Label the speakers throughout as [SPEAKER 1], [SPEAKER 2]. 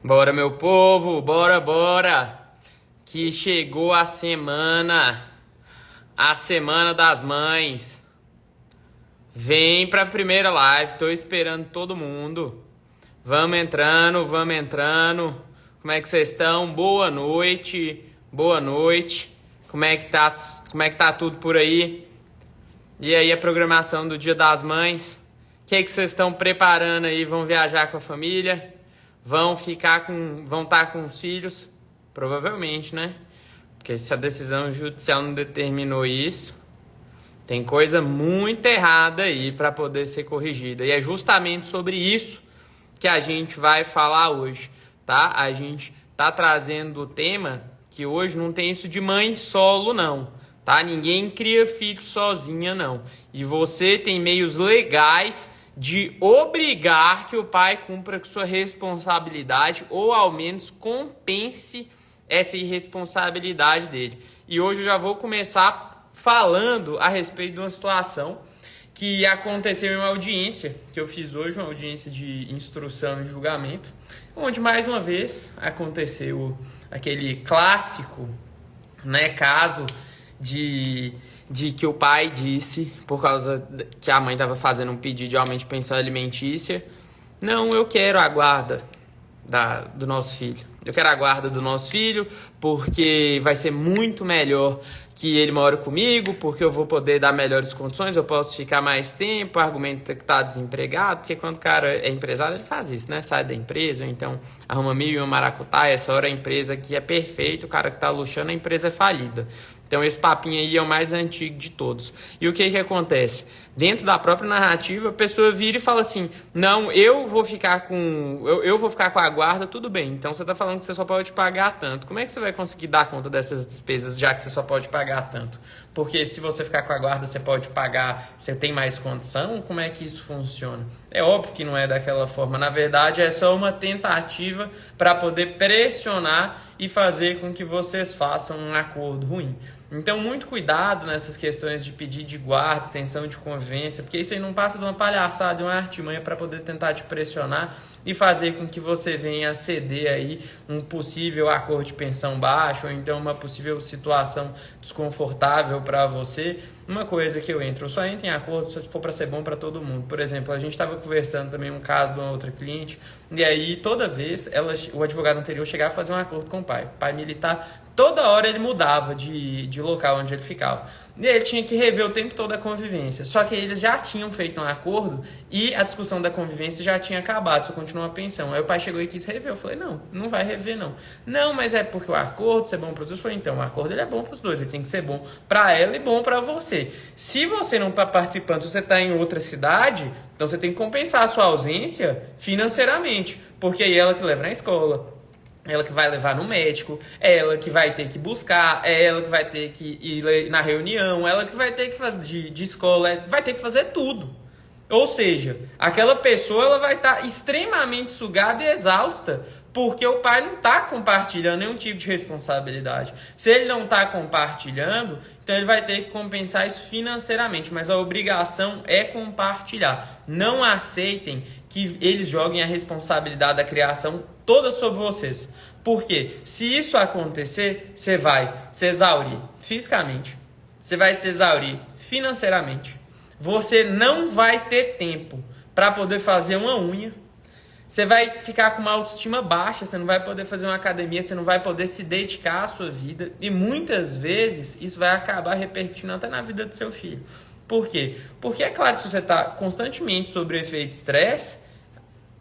[SPEAKER 1] Bora, meu povo, bora, bora! Que chegou a semana das mães. Vem pra primeira live, tô esperando todo mundo. Vamos entrando, vamos entrando. Como é que vocês estão? Boa noite, boa noite. Como é que tá tudo por aí? E aí, a programação do Dia das Mães? O que vocês estão preparando aí? Vão viajar com a família? Vão estar com os filhos? Provavelmente, né? Porque se a decisão judicial não determinou isso, tem coisa muito errada aí para poder ser corrigida. E é justamente sobre isso que a gente vai falar hoje, tá? A gente tá trazendo o tema que hoje não tem isso de mãe solo, não, tá? Ninguém cria filho sozinha, não. E você tem meios legais de obrigar que o pai cumpra com sua responsabilidade ou ao menos compense essa irresponsabilidade dele. E hoje eu já vou começar falando a respeito de uma situação que aconteceu em uma audiência que eu fiz hoje, uma audiência de instrução e julgamento, onde mais uma vez aconteceu aquele clássico, né, caso de que o pai disse, por causa que a mãe estava fazendo um pedido de aumento de pensão alimentícia, não, eu quero a guarda do nosso filho. Eu quero a guarda do nosso filho porque vai ser muito melhor que ele mora comigo, porque eu vou poder dar melhores condições, eu posso ficar mais tempo, argumenta que está desempregado, porque quando o cara é empresário, ele faz isso, né? Sai da empresa, ou então arruma mil e uma maracutaia, essa hora a empresa que é perfeita, o cara que está luxando, a empresa é falida. Então esse papinho aí é o mais antigo de todos. E o que acontece? Dentro da própria narrativa, a pessoa vira e fala assim, não, eu vou ficar com a guarda, tudo bem. Então você está falando que você só pode pagar tanto. Como é que você vai conseguir dar conta dessas despesas, já que você só pode pagar tanto? Porque se você ficar com a guarda, você pode pagar, você tem mais condição? Como é que isso funciona? É óbvio que não é daquela forma. Na verdade, é só uma tentativa para poder pressionar e fazer com que vocês façam um acordo ruim. Então, muito cuidado nessas questões de pedir de guarda, extensão de convivência, porque isso aí não passa de uma palhaçada, de uma artimanha para poder tentar te pressionar e fazer com que você venha a ceder aí um possível acordo de pensão baixo ou então uma possível situação desconfortável para você. Uma coisa que eu só entro em acordo se for para ser bom para todo mundo. Por exemplo, a gente estava conversando também um caso de uma outra cliente e aí toda vez o advogado anterior chegava a fazer um acordo com o pai militar, toda hora ele mudava de local onde ele ficava. E ele tinha que rever o tempo todo a convivência. Só que eles já tinham feito um acordo e a discussão da convivência já tinha acabado, só continua a pensão. Aí o pai chegou e quis rever. Eu falei, não vai rever não. Não, mas é porque o acordo é bom para os dois. Eu falei, então, o acordo ele é bom para os dois. Ele tem que ser bom para ela e bom para você. Se você não está participando, se você está em outra cidade, então você tem que compensar a sua ausência financeiramente. Porque aí ela que leva na escola, ela que vai levar no médico, é ela que vai ter que buscar, é ela que vai ter que ir na reunião, ela que vai ter que fazer de escola, vai ter que fazer tudo. Ou seja, aquela pessoa ela vai estar extremamente sugada e exausta, porque o pai não está compartilhando nenhum tipo de responsabilidade. Se ele não está compartilhando, então ele vai ter que compensar isso financeiramente, mas a obrigação é compartilhar. Não aceitem que eles joguem a responsabilidade da criação toda sobre vocês. Porque se isso acontecer, você vai se exaurir fisicamente, você vai se exaurir financeiramente, você não vai ter tempo para poder fazer uma unha, você vai ficar com uma autoestima baixa, você não vai poder fazer uma academia, você não vai poder se dedicar à sua vida e muitas vezes isso vai acabar repercutindo até na vida do seu filho. Por quê? Porque é claro que se você está constantemente sob o efeito de estresse,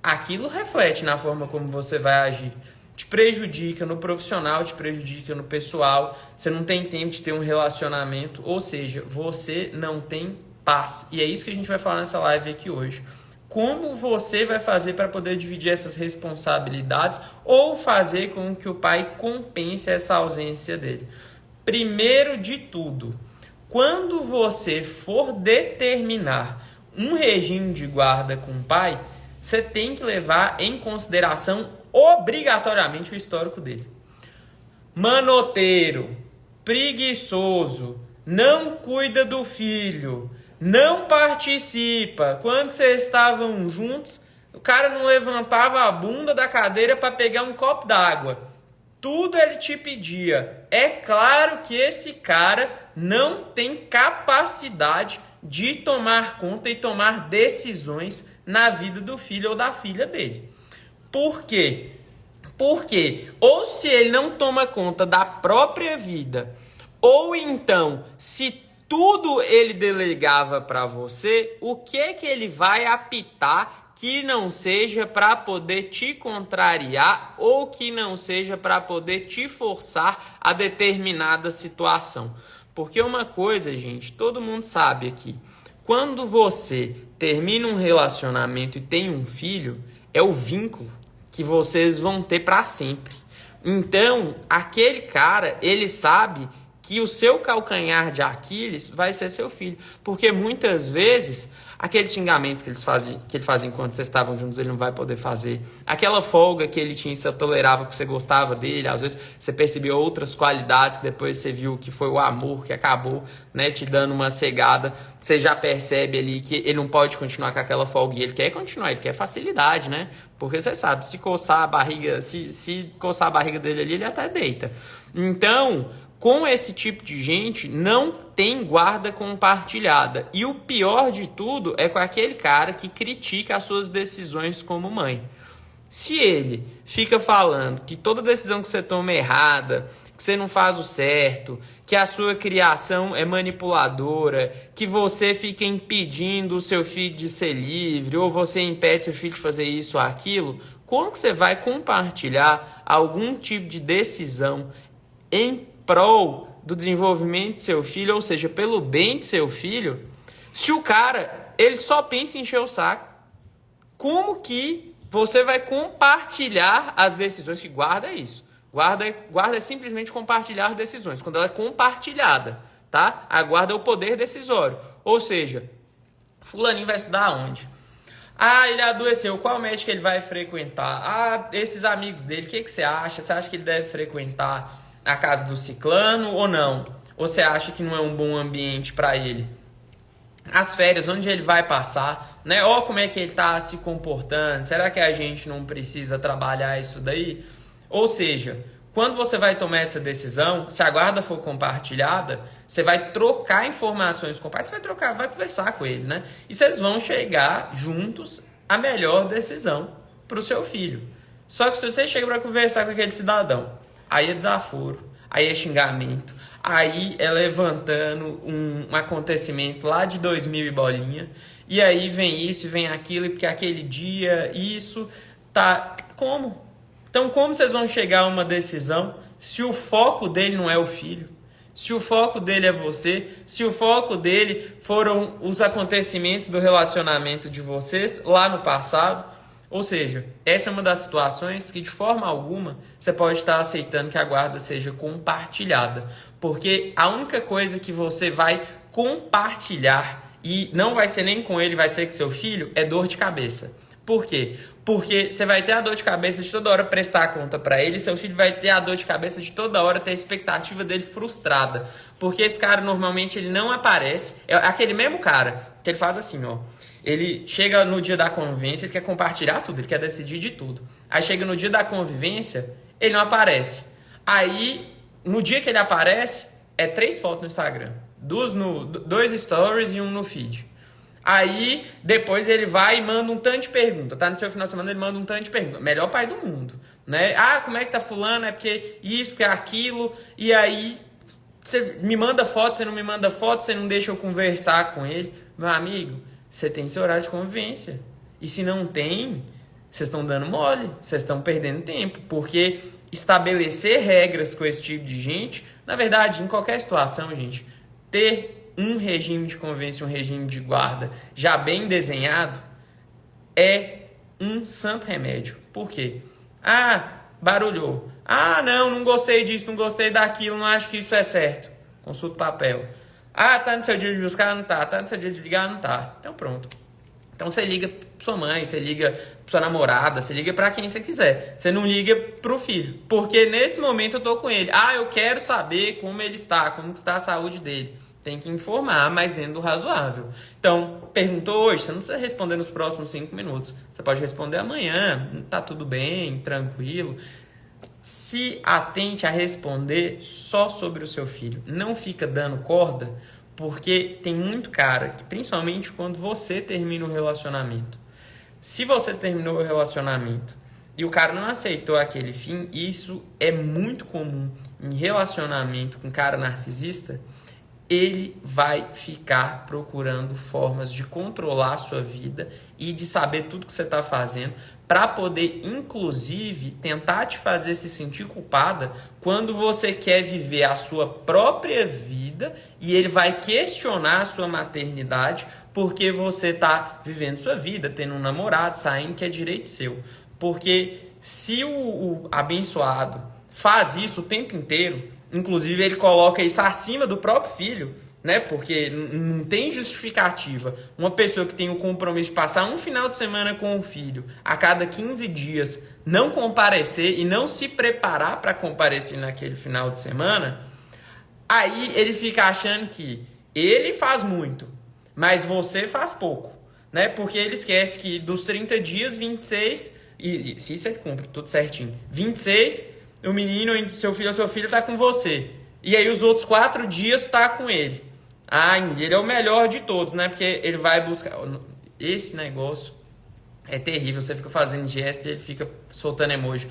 [SPEAKER 1] aquilo reflete na forma como você vai agir. Te prejudica no profissional, te prejudica no pessoal, você não tem tempo de ter um relacionamento, ou seja, você não tem paz. E é isso que a gente vai falar nessa live aqui hoje. Como você vai fazer para poder dividir essas responsabilidades ou fazer com que o pai compense essa ausência dele? Primeiro de tudo, quando você for determinar um regime de guarda com o pai, você tem que levar em consideração obrigatoriamente o histórico dele. Manoteiro, preguiçoso, não cuida do filho, não participa. Quando vocês estavam juntos, O cara não levantava a bunda da cadeira para pegar um copo d'água. Tudo ele te pedia. É claro que esse cara não tem capacidade de tomar conta e tomar decisões na vida do filho ou da filha dele. Por quê? Porque ou se ele não toma conta da própria vida, ou então se tudo ele delegava para você, o que ele vai apitar que não seja para poder te contrariar ou que não seja para poder te forçar a determinada situação? Porque uma coisa, gente, todo mundo sabe aqui, quando você termina um relacionamento e tem um filho, é o vínculo que vocês vão ter para sempre. Então, aquele cara, ele sabe que o seu calcanhar de Aquiles vai ser seu filho. Porque muitas vezes, aqueles xingamentos que ele fazia enquanto vocês estavam juntos, ele não vai poder fazer. Aquela folga que ele tinha, você tolerava porque você gostava dele. Às vezes, você percebeu outras qualidades que depois você viu que foi o amor que acabou, né, te dando uma cegada. Você já percebe ali que ele não pode continuar com aquela folga. E ele quer continuar, ele quer facilidade, né? Porque você sabe, se coçar a barriga, se coçar a barriga dele ali, ele até deita. Então, com esse tipo de gente, não tem guarda compartilhada. E o pior de tudo é com aquele cara que critica as suas decisões como mãe. Se ele fica falando que toda decisão que você toma é errada, que você não faz o certo, que a sua criação é manipuladora, que você fica impedindo o seu filho de ser livre, ou você impede seu filho de fazer isso ou aquilo, como que você vai compartilhar algum tipo de decisão em prol do desenvolvimento de seu filho, ou seja, pelo bem de seu filho, se o cara, ele só pensa em encher o saco? Como que você vai compartilhar as decisões? Que guarda é isso. Guarda é simplesmente compartilhar decisões. Quando ela é compartilhada, tá? A guarda é o poder decisório. Ou seja, fulaninho vai estudar onde? Ah, ele adoeceu. Qual médico ele vai frequentar? Ah, esses amigos dele, o que você acha? Você acha que ele deve frequentar a casa do ciclano ou não? Ou você acha que não é um bom ambiente para ele? As férias, onde ele vai passar, né? Ó, como é que ele tá se comportando? Será que a gente não precisa trabalhar isso daí? Ou seja, quando você vai tomar essa decisão, se a guarda for compartilhada, você vai trocar informações com o pai, você vai conversar com ele, né? E vocês vão chegar juntos à melhor decisão para o seu filho. Só que se você chega para conversar com aquele cidadão, aí é desaforo, aí é xingamento, aí é levantando um acontecimento lá de 2000 e bolinha, e aí vem isso e vem aquilo, porque aquele dia, isso, tá... Como? Então, como vocês vão chegar a uma decisão se o foco dele não é o filho? Se o foco dele é você? Se o foco dele foram os acontecimentos do relacionamento de vocês lá no passado? Ou seja, essa é uma das situações que de forma alguma você pode estar aceitando que a guarda seja compartilhada. Porque a única coisa que você vai compartilhar, e não vai ser nem com ele, vai ser com seu filho, é dor de cabeça. Por quê? Porque você vai ter a dor de cabeça de toda hora prestar conta para ele, e seu filho vai ter a dor de cabeça de toda hora ter a expectativa dele frustrada. Porque esse cara normalmente ele não aparece, é aquele mesmo cara que ele faz assim, ó. Ele chega no dia da convivência, ele quer compartilhar tudo, ele quer decidir de tudo. Aí chega no dia da convivência, ele não aparece. Aí, no dia que ele aparece, é 3 fotos no Instagram. 2 stories e 1 no feed. Aí, depois ele vai e manda um tanto de pergunta. Tá no seu final de semana, ele manda um tanto de pergunta. Melhor pai do mundo, né? Ah, como é que tá fulano? É porque isso, porque é aquilo. E aí, você me manda foto, você não me manda foto, você não deixa eu conversar com ele. Meu amigo, você tem seu horário de convivência. E se não tem, vocês estão dando mole, vocês estão perdendo tempo. Porque estabelecer regras com esse tipo de gente, na verdade, em qualquer situação, gente, ter um regime de convivência, um regime de guarda já bem desenhado é um santo remédio. Por quê? Ah, barulhou. Ah, não gostei disso, não gostei daquilo, não acho que isso é certo. Consulta o papel. Ah, tá no seu dia de buscar? Não tá. Tá no seu dia de ligar? Não tá. Então pronto. Então você liga pra sua mãe, você liga pra sua namorada, você liga pra quem você quiser. Você não liga pro filho. Porque nesse momento eu tô com ele. Ah, eu quero saber como ele está, como está a saúde dele. Tem que informar, mas dentro do razoável. Então, perguntou hoje, você não precisa responder nos próximos 5 minutos. Você pode responder amanhã, tá tudo bem, tranquilo. Se atente a responder só sobre o seu filho. Não fica dando corda, porque tem muito cara, que, principalmente quando você termina o relacionamento. Se você terminou o relacionamento e o cara não aceitou aquele fim, isso é muito comum em relacionamento com cara narcisista. Ele vai ficar procurando formas de controlar a sua vida e de saber tudo que você está fazendo para poder, inclusive, tentar te fazer se sentir culpada quando você quer viver a sua própria vida e ele vai questionar a sua maternidade porque você está vivendo sua vida, tendo um namorado, saindo, que é direito seu. Porque se o abençoado faz isso o tempo inteiro, inclusive, ele coloca isso acima do próprio filho, né? Porque não tem justificativa. Uma pessoa que tem o compromisso de passar um final de semana com o filho a cada 15 dias, não comparecer e não se preparar para comparecer naquele final de semana, aí ele fica achando que ele faz muito, mas você faz pouco, né? Porque ele esquece que dos 30 dias, 26, e se você cumpre tudo certinho, 26... o menino, seu filho ou sua filha está com você. E aí os outros 4 dias está com ele. Ah, ele é o melhor de todos, né? Porque ele vai buscar... Esse negócio é terrível. Você fica fazendo gesto e ele fica soltando emoji.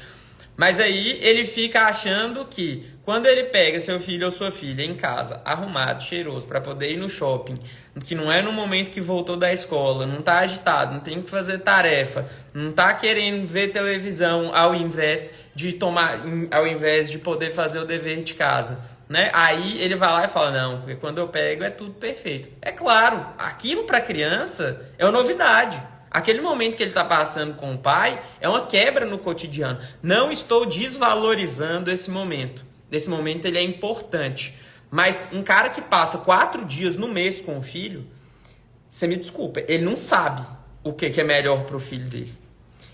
[SPEAKER 1] Mas aí ele fica achando que quando ele pega seu filho ou sua filha em casa, arrumado, cheiroso, para poder ir no shopping, que não é no momento que voltou da escola, não tá agitado, não tem que fazer tarefa, não tá querendo ver televisão ao invés de poder fazer o dever de casa, né? Aí ele vai lá e fala, não, porque quando eu pego é tudo perfeito. É claro, aquilo para criança é uma novidade. Aquele momento que ele está passando com o pai é uma quebra no cotidiano. Não estou desvalorizando esse momento. Esse momento ele é importante. Mas um cara que passa 4 dias no mês com o filho, você me desculpa, ele não sabe o que é melhor para o filho dele.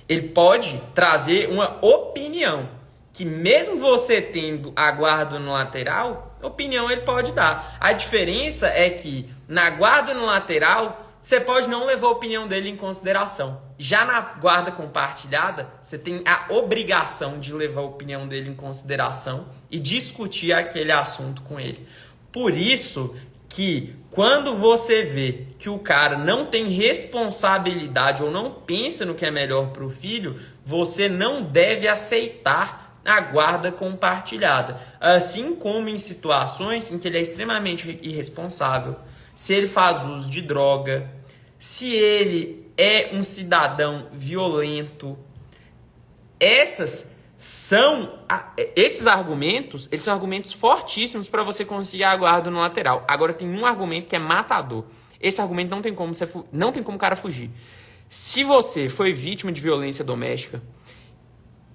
[SPEAKER 1] Ele pode trazer uma opinião, que mesmo você tendo a guarda no lateral, opinião ele pode dar. A diferença é que na guarda no lateral, você pode não levar a opinião dele em consideração. Já na guarda compartilhada, você tem a obrigação de levar a opinião dele em consideração e discutir aquele assunto com ele. Por isso que quando você vê que o cara não tem responsabilidade ou não pensa no que é melhor para o filho, você não deve aceitar a guarda compartilhada. Assim como em situações em que ele é extremamente irresponsável, se ele faz uso de droga, se ele é um cidadão violento. Esses argumentos, eles são argumentos fortíssimos para você conseguir a guarda no lateral. Agora tem um argumento que é matador. Esse argumento não tem como o cara fugir. Se você foi vítima de violência doméstica,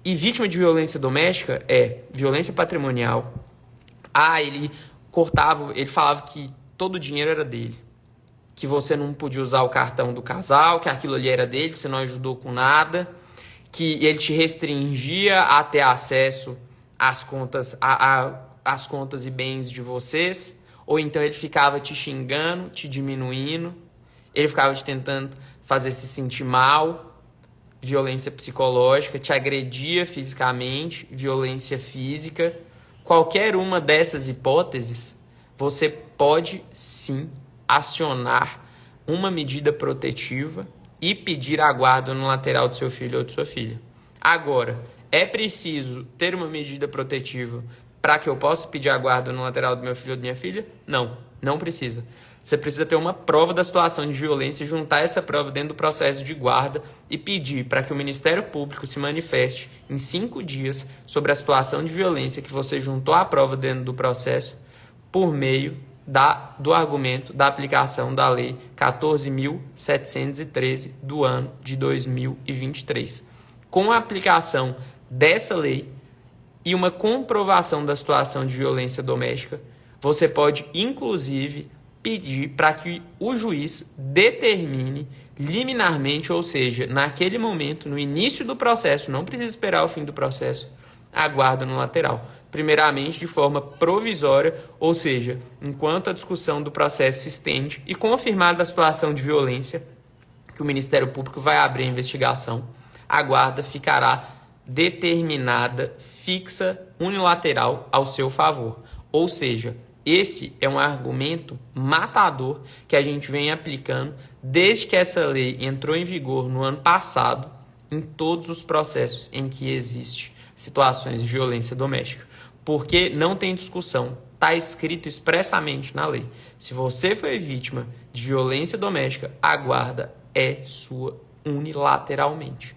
[SPEAKER 1] e vítima de violência doméstica é violência patrimonial, ele falava que todo o dinheiro era dele, que você não podia usar o cartão do casal, que aquilo ali era dele, que você não ajudou com nada, que ele te restringia a ter acesso às contas, às contas e bens de vocês, ou então ele ficava te xingando, te diminuindo, ele ficava te tentando fazer se sentir mal, violência psicológica, te agredia fisicamente, violência física. Qualquer uma dessas hipóteses, você pode sim acionar uma medida protetiva e pedir a guarda no lateral do seu filho ou de sua filha. Agora, é preciso ter uma medida protetiva para que eu possa pedir a guarda no lateral do meu filho ou da minha filha? Não, não precisa. Você precisa ter uma prova da situação de violência, juntar essa prova dentro do processo de guarda e pedir para que o Ministério Público se manifeste em 5 dias sobre a situação de violência que você juntou à prova dentro do processo por meio do argumento da aplicação da Lei 14.713 do ano de 2023. Com a aplicação dessa lei e uma comprovação da situação de violência doméstica, você pode, inclusive, pedir para que o juiz determine liminarmente, ou seja, naquele momento, no início do processo, não precisa esperar o fim do processo, a guarda unilateral. Primeiramente, de forma provisória, ou seja, enquanto a discussão do processo se estende e confirmada a situação de violência, que o Ministério Público vai abrir a investigação, a guarda ficará determinada, fixa, unilateral ao seu favor. Ou seja, esse é um argumento matador que a gente vem aplicando desde que essa lei entrou em vigor no ano passado, em todos os processos em que existe situações de violência doméstica. Porque não tem discussão, está escrito expressamente na lei. Se você foi vítima de violência doméstica, a guarda é sua unilateralmente.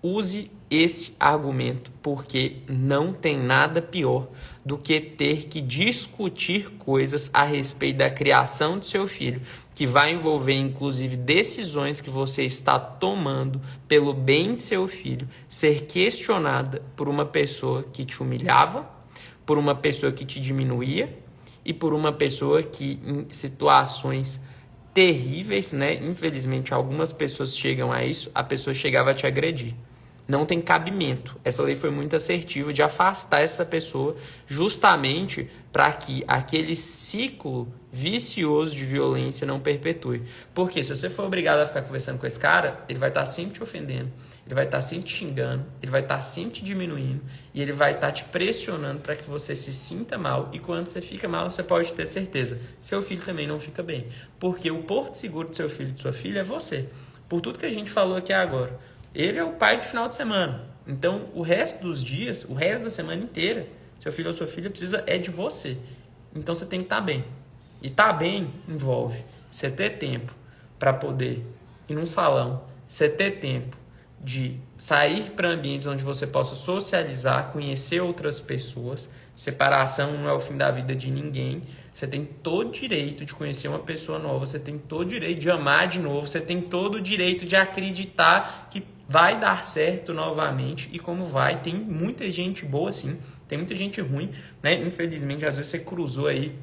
[SPEAKER 1] Use esse argumento, porque não tem nada pior do que ter que discutir coisas a respeito da criação do seu filho, que vai envolver inclusive decisões que você está tomando pelo bem de seu filho, ser questionada por uma pessoa que te humilhava, por uma pessoa que te diminuía e por uma pessoa que em situações terríveis, né? Infelizmente algumas pessoas chegam a isso, a pessoa chegava a te agredir. Não tem cabimento. Essa lei foi muito assertiva de afastar essa pessoa justamente para que aquele ciclo vicioso de violência não perpetue. Porque se você for obrigado a ficar conversando com esse cara, ele vai estar sempre te ofendendo, ele vai estar sempre te xingando, ele vai estar sempre te diminuindo e ele vai estar te pressionando para que você se sinta mal. E quando você fica mal, você pode ter certeza, seu filho também não fica bem. Porque o porto seguro do seu filho e de sua filha é você. Por tudo que a gente falou aqui agora. Ele é o pai do final de semana. Então, o resto dos dias, o resto da semana inteira, seu filho ou sua filha precisa de você. Então, você tem que estar bem. E estar bem envolve você ter tempo para poder ir num salão, você ter tempo de sair para ambientes onde você possa socializar, conhecer outras pessoas. Separação não é o fim da vida de ninguém. Você tem todo o direito de conhecer uma pessoa nova, você tem todo o direito de amar de novo, você tem todo o direito de acreditar que vai dar certo novamente. E como vai, tem muita gente boa sim, tem muita gente ruim, né? Infelizmente, às vezes você cruzou aí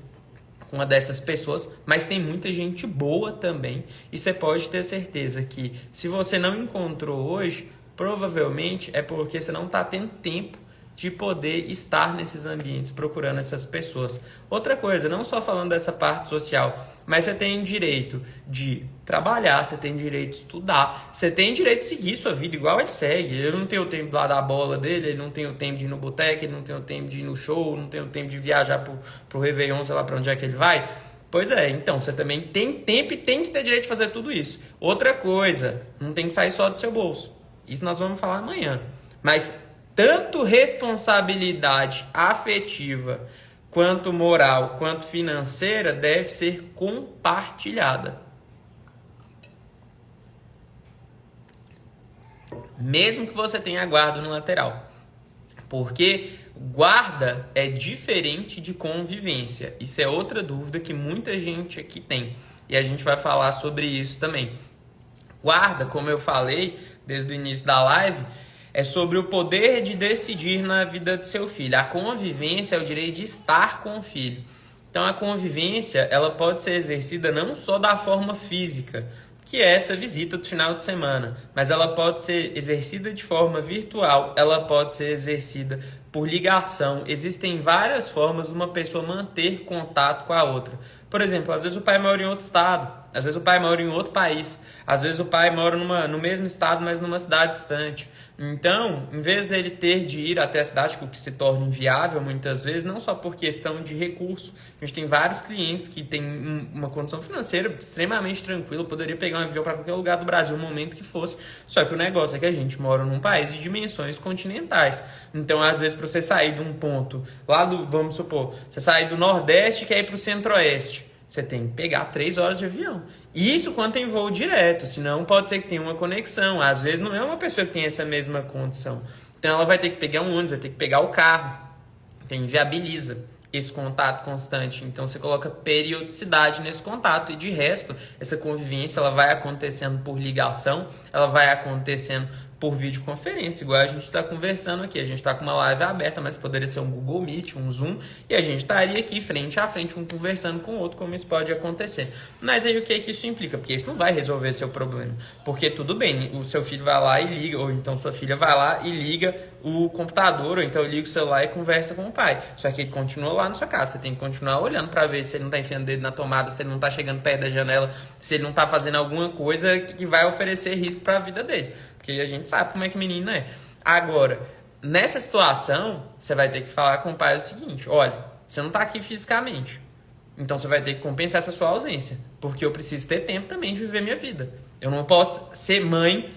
[SPEAKER 1] com uma dessas pessoas, mas tem muita gente boa também. E você pode ter certeza que se você não encontrou hoje, provavelmente é porque você não está tendo tempo de poder estar nesses ambientes procurando essas pessoas. Outra coisa, não só falando dessa parte social, mas você tem direito de trabalhar, você tem direito de estudar, você tem direito de seguir sua vida igual ele segue. Ele não tem o tempo de lá dar a bola dele, ele não tem o tempo de ir no boteco, ele não tem o tempo de ir no show, não tem o tempo de viajar pro Réveillon, sei lá pra onde é que ele vai. Pois é, então você também tem tempo e tem que ter direito de fazer tudo isso. Outra coisa, não tem que sair só do seu bolso. Isso nós vamos falar amanhã. Mas tanto responsabilidade afetiva, quanto moral, quanto financeira, deve ser compartilhada. Mesmo que você tenha guarda no lateral. Porque guarda é diferente de convivência. Isso é outra dúvida que muita gente aqui tem. E a gente vai falar sobre isso também. Guarda, como eu falei desde o início da live, é sobre o poder de decidir na vida do seu filho. A convivência é o direito de estar com o filho. Então, a convivência ela pode ser exercida não só da forma física, que é essa visita do final de semana, mas ela pode ser exercida de forma virtual, ela pode ser exercida por ligação. Existem várias formas de uma pessoa manter contato com a outra. Por exemplo, às vezes o pai mora em outro estado, às vezes o pai mora em outro país, às vezes o pai mora no mesmo estado, mas numa cidade distante. Então, em vez dele ter de ir até a cidade, o que se torna inviável muitas vezes, não só por questão de recurso. A gente tem vários clientes que têm uma condição financeira extremamente tranquila, poderia pegar um avião para qualquer lugar do Brasil, no momento que fosse. Só que o negócio é que a gente mora num país de dimensões continentais. Então, às vezes, para você sair de um ponto, vamos supor, você sair do Nordeste e quer ir para o Centro-Oeste, você tem que pegar 3 horas de avião. Isso quando tem voo direto, senão pode ser que tenha uma conexão. Às vezes não é uma pessoa que tem essa mesma condição. Então ela vai ter que pegar um ônibus, vai ter que pegar o carro. Então inviabiliza esse contato constante. Então você coloca periodicidade nesse contato. E de resto, essa convivência ela vai acontecendo por ligação, ela vai acontecendo por videoconferência, igual a gente está conversando aqui. A gente está com uma live aberta, mas poderia ser um Google Meet, um Zoom, e a gente estaria aqui frente a frente, um conversando com o outro, como isso pode acontecer. Mas aí o que isso implica? Porque isso não vai resolver seu problema. Porque tudo bem, o seu filho vai lá e liga, ou então sua filha vai lá e liga o computador, ou então liga o celular e conversa com o pai. Só que ele continua lá na sua casa. Você tem que continuar olhando para ver se ele não está enfiando o dedo na tomada, se ele não está chegando perto da janela, se ele não está fazendo alguma coisa que vai oferecer risco para a vida dele. Porque a gente sabe como é que menino é. Agora, nessa situação, você vai ter que falar com o pai o seguinte: olha, você não está aqui fisicamente, então você vai ter que compensar essa sua ausência, porque eu preciso ter tempo também de viver minha vida. Eu não posso ser mãe,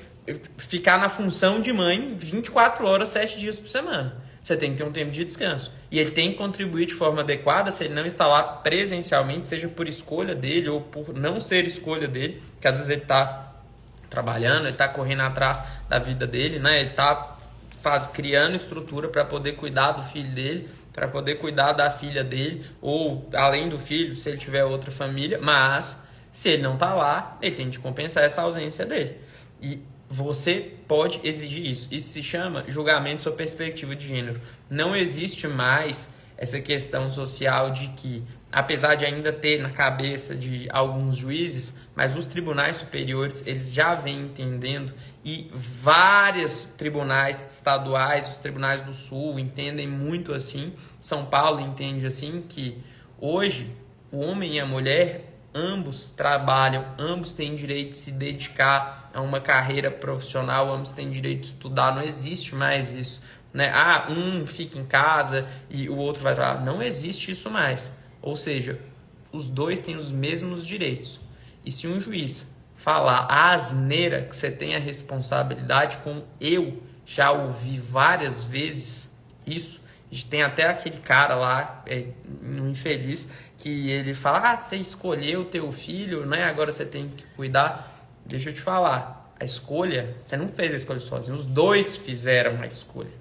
[SPEAKER 1] ficar na função de mãe 24 horas, 7 dias por semana. Você tem que ter um tempo de descanso. E ele tem que contribuir de forma adequada se ele não está lá presencialmente, seja por escolha dele ou por não ser escolha dele, que às vezes ele está trabalhando, ele está correndo atrás da vida dele, né? Ele está criando estrutura para poder cuidar do filho dele, para poder cuidar da filha dele, ou além do filho, se ele tiver outra família. Mas se ele não está lá, ele tem de compensar essa ausência dele. E você pode exigir isso. Isso se chama julgamento sob perspectiva de gênero. Não existe mais essa questão social de que, apesar de ainda ter na cabeça de alguns juízes, mas os tribunais superiores, eles já vêm entendendo, e vários tribunais estaduais, os tribunais do Sul, entendem muito assim. São Paulo entende assim, que hoje o homem e a mulher, ambos trabalham, ambos têm direito de se dedicar a uma carreira profissional, ambos têm direito de estudar. Não existe mais isso, né? Um fica em casa e o outro vai trabalhar. Não existe isso mais. Ou seja, os dois têm os mesmos direitos. E se um juiz falar a asneira que você tem a responsabilidade, como eu já ouvi várias vezes isso, tem até aquele cara lá, um infeliz, que ele fala: você escolheu teu filho, né? Agora você tem que cuidar. Deixa eu te falar, a escolha, você não fez a escolha sozinho, os dois fizeram a escolha,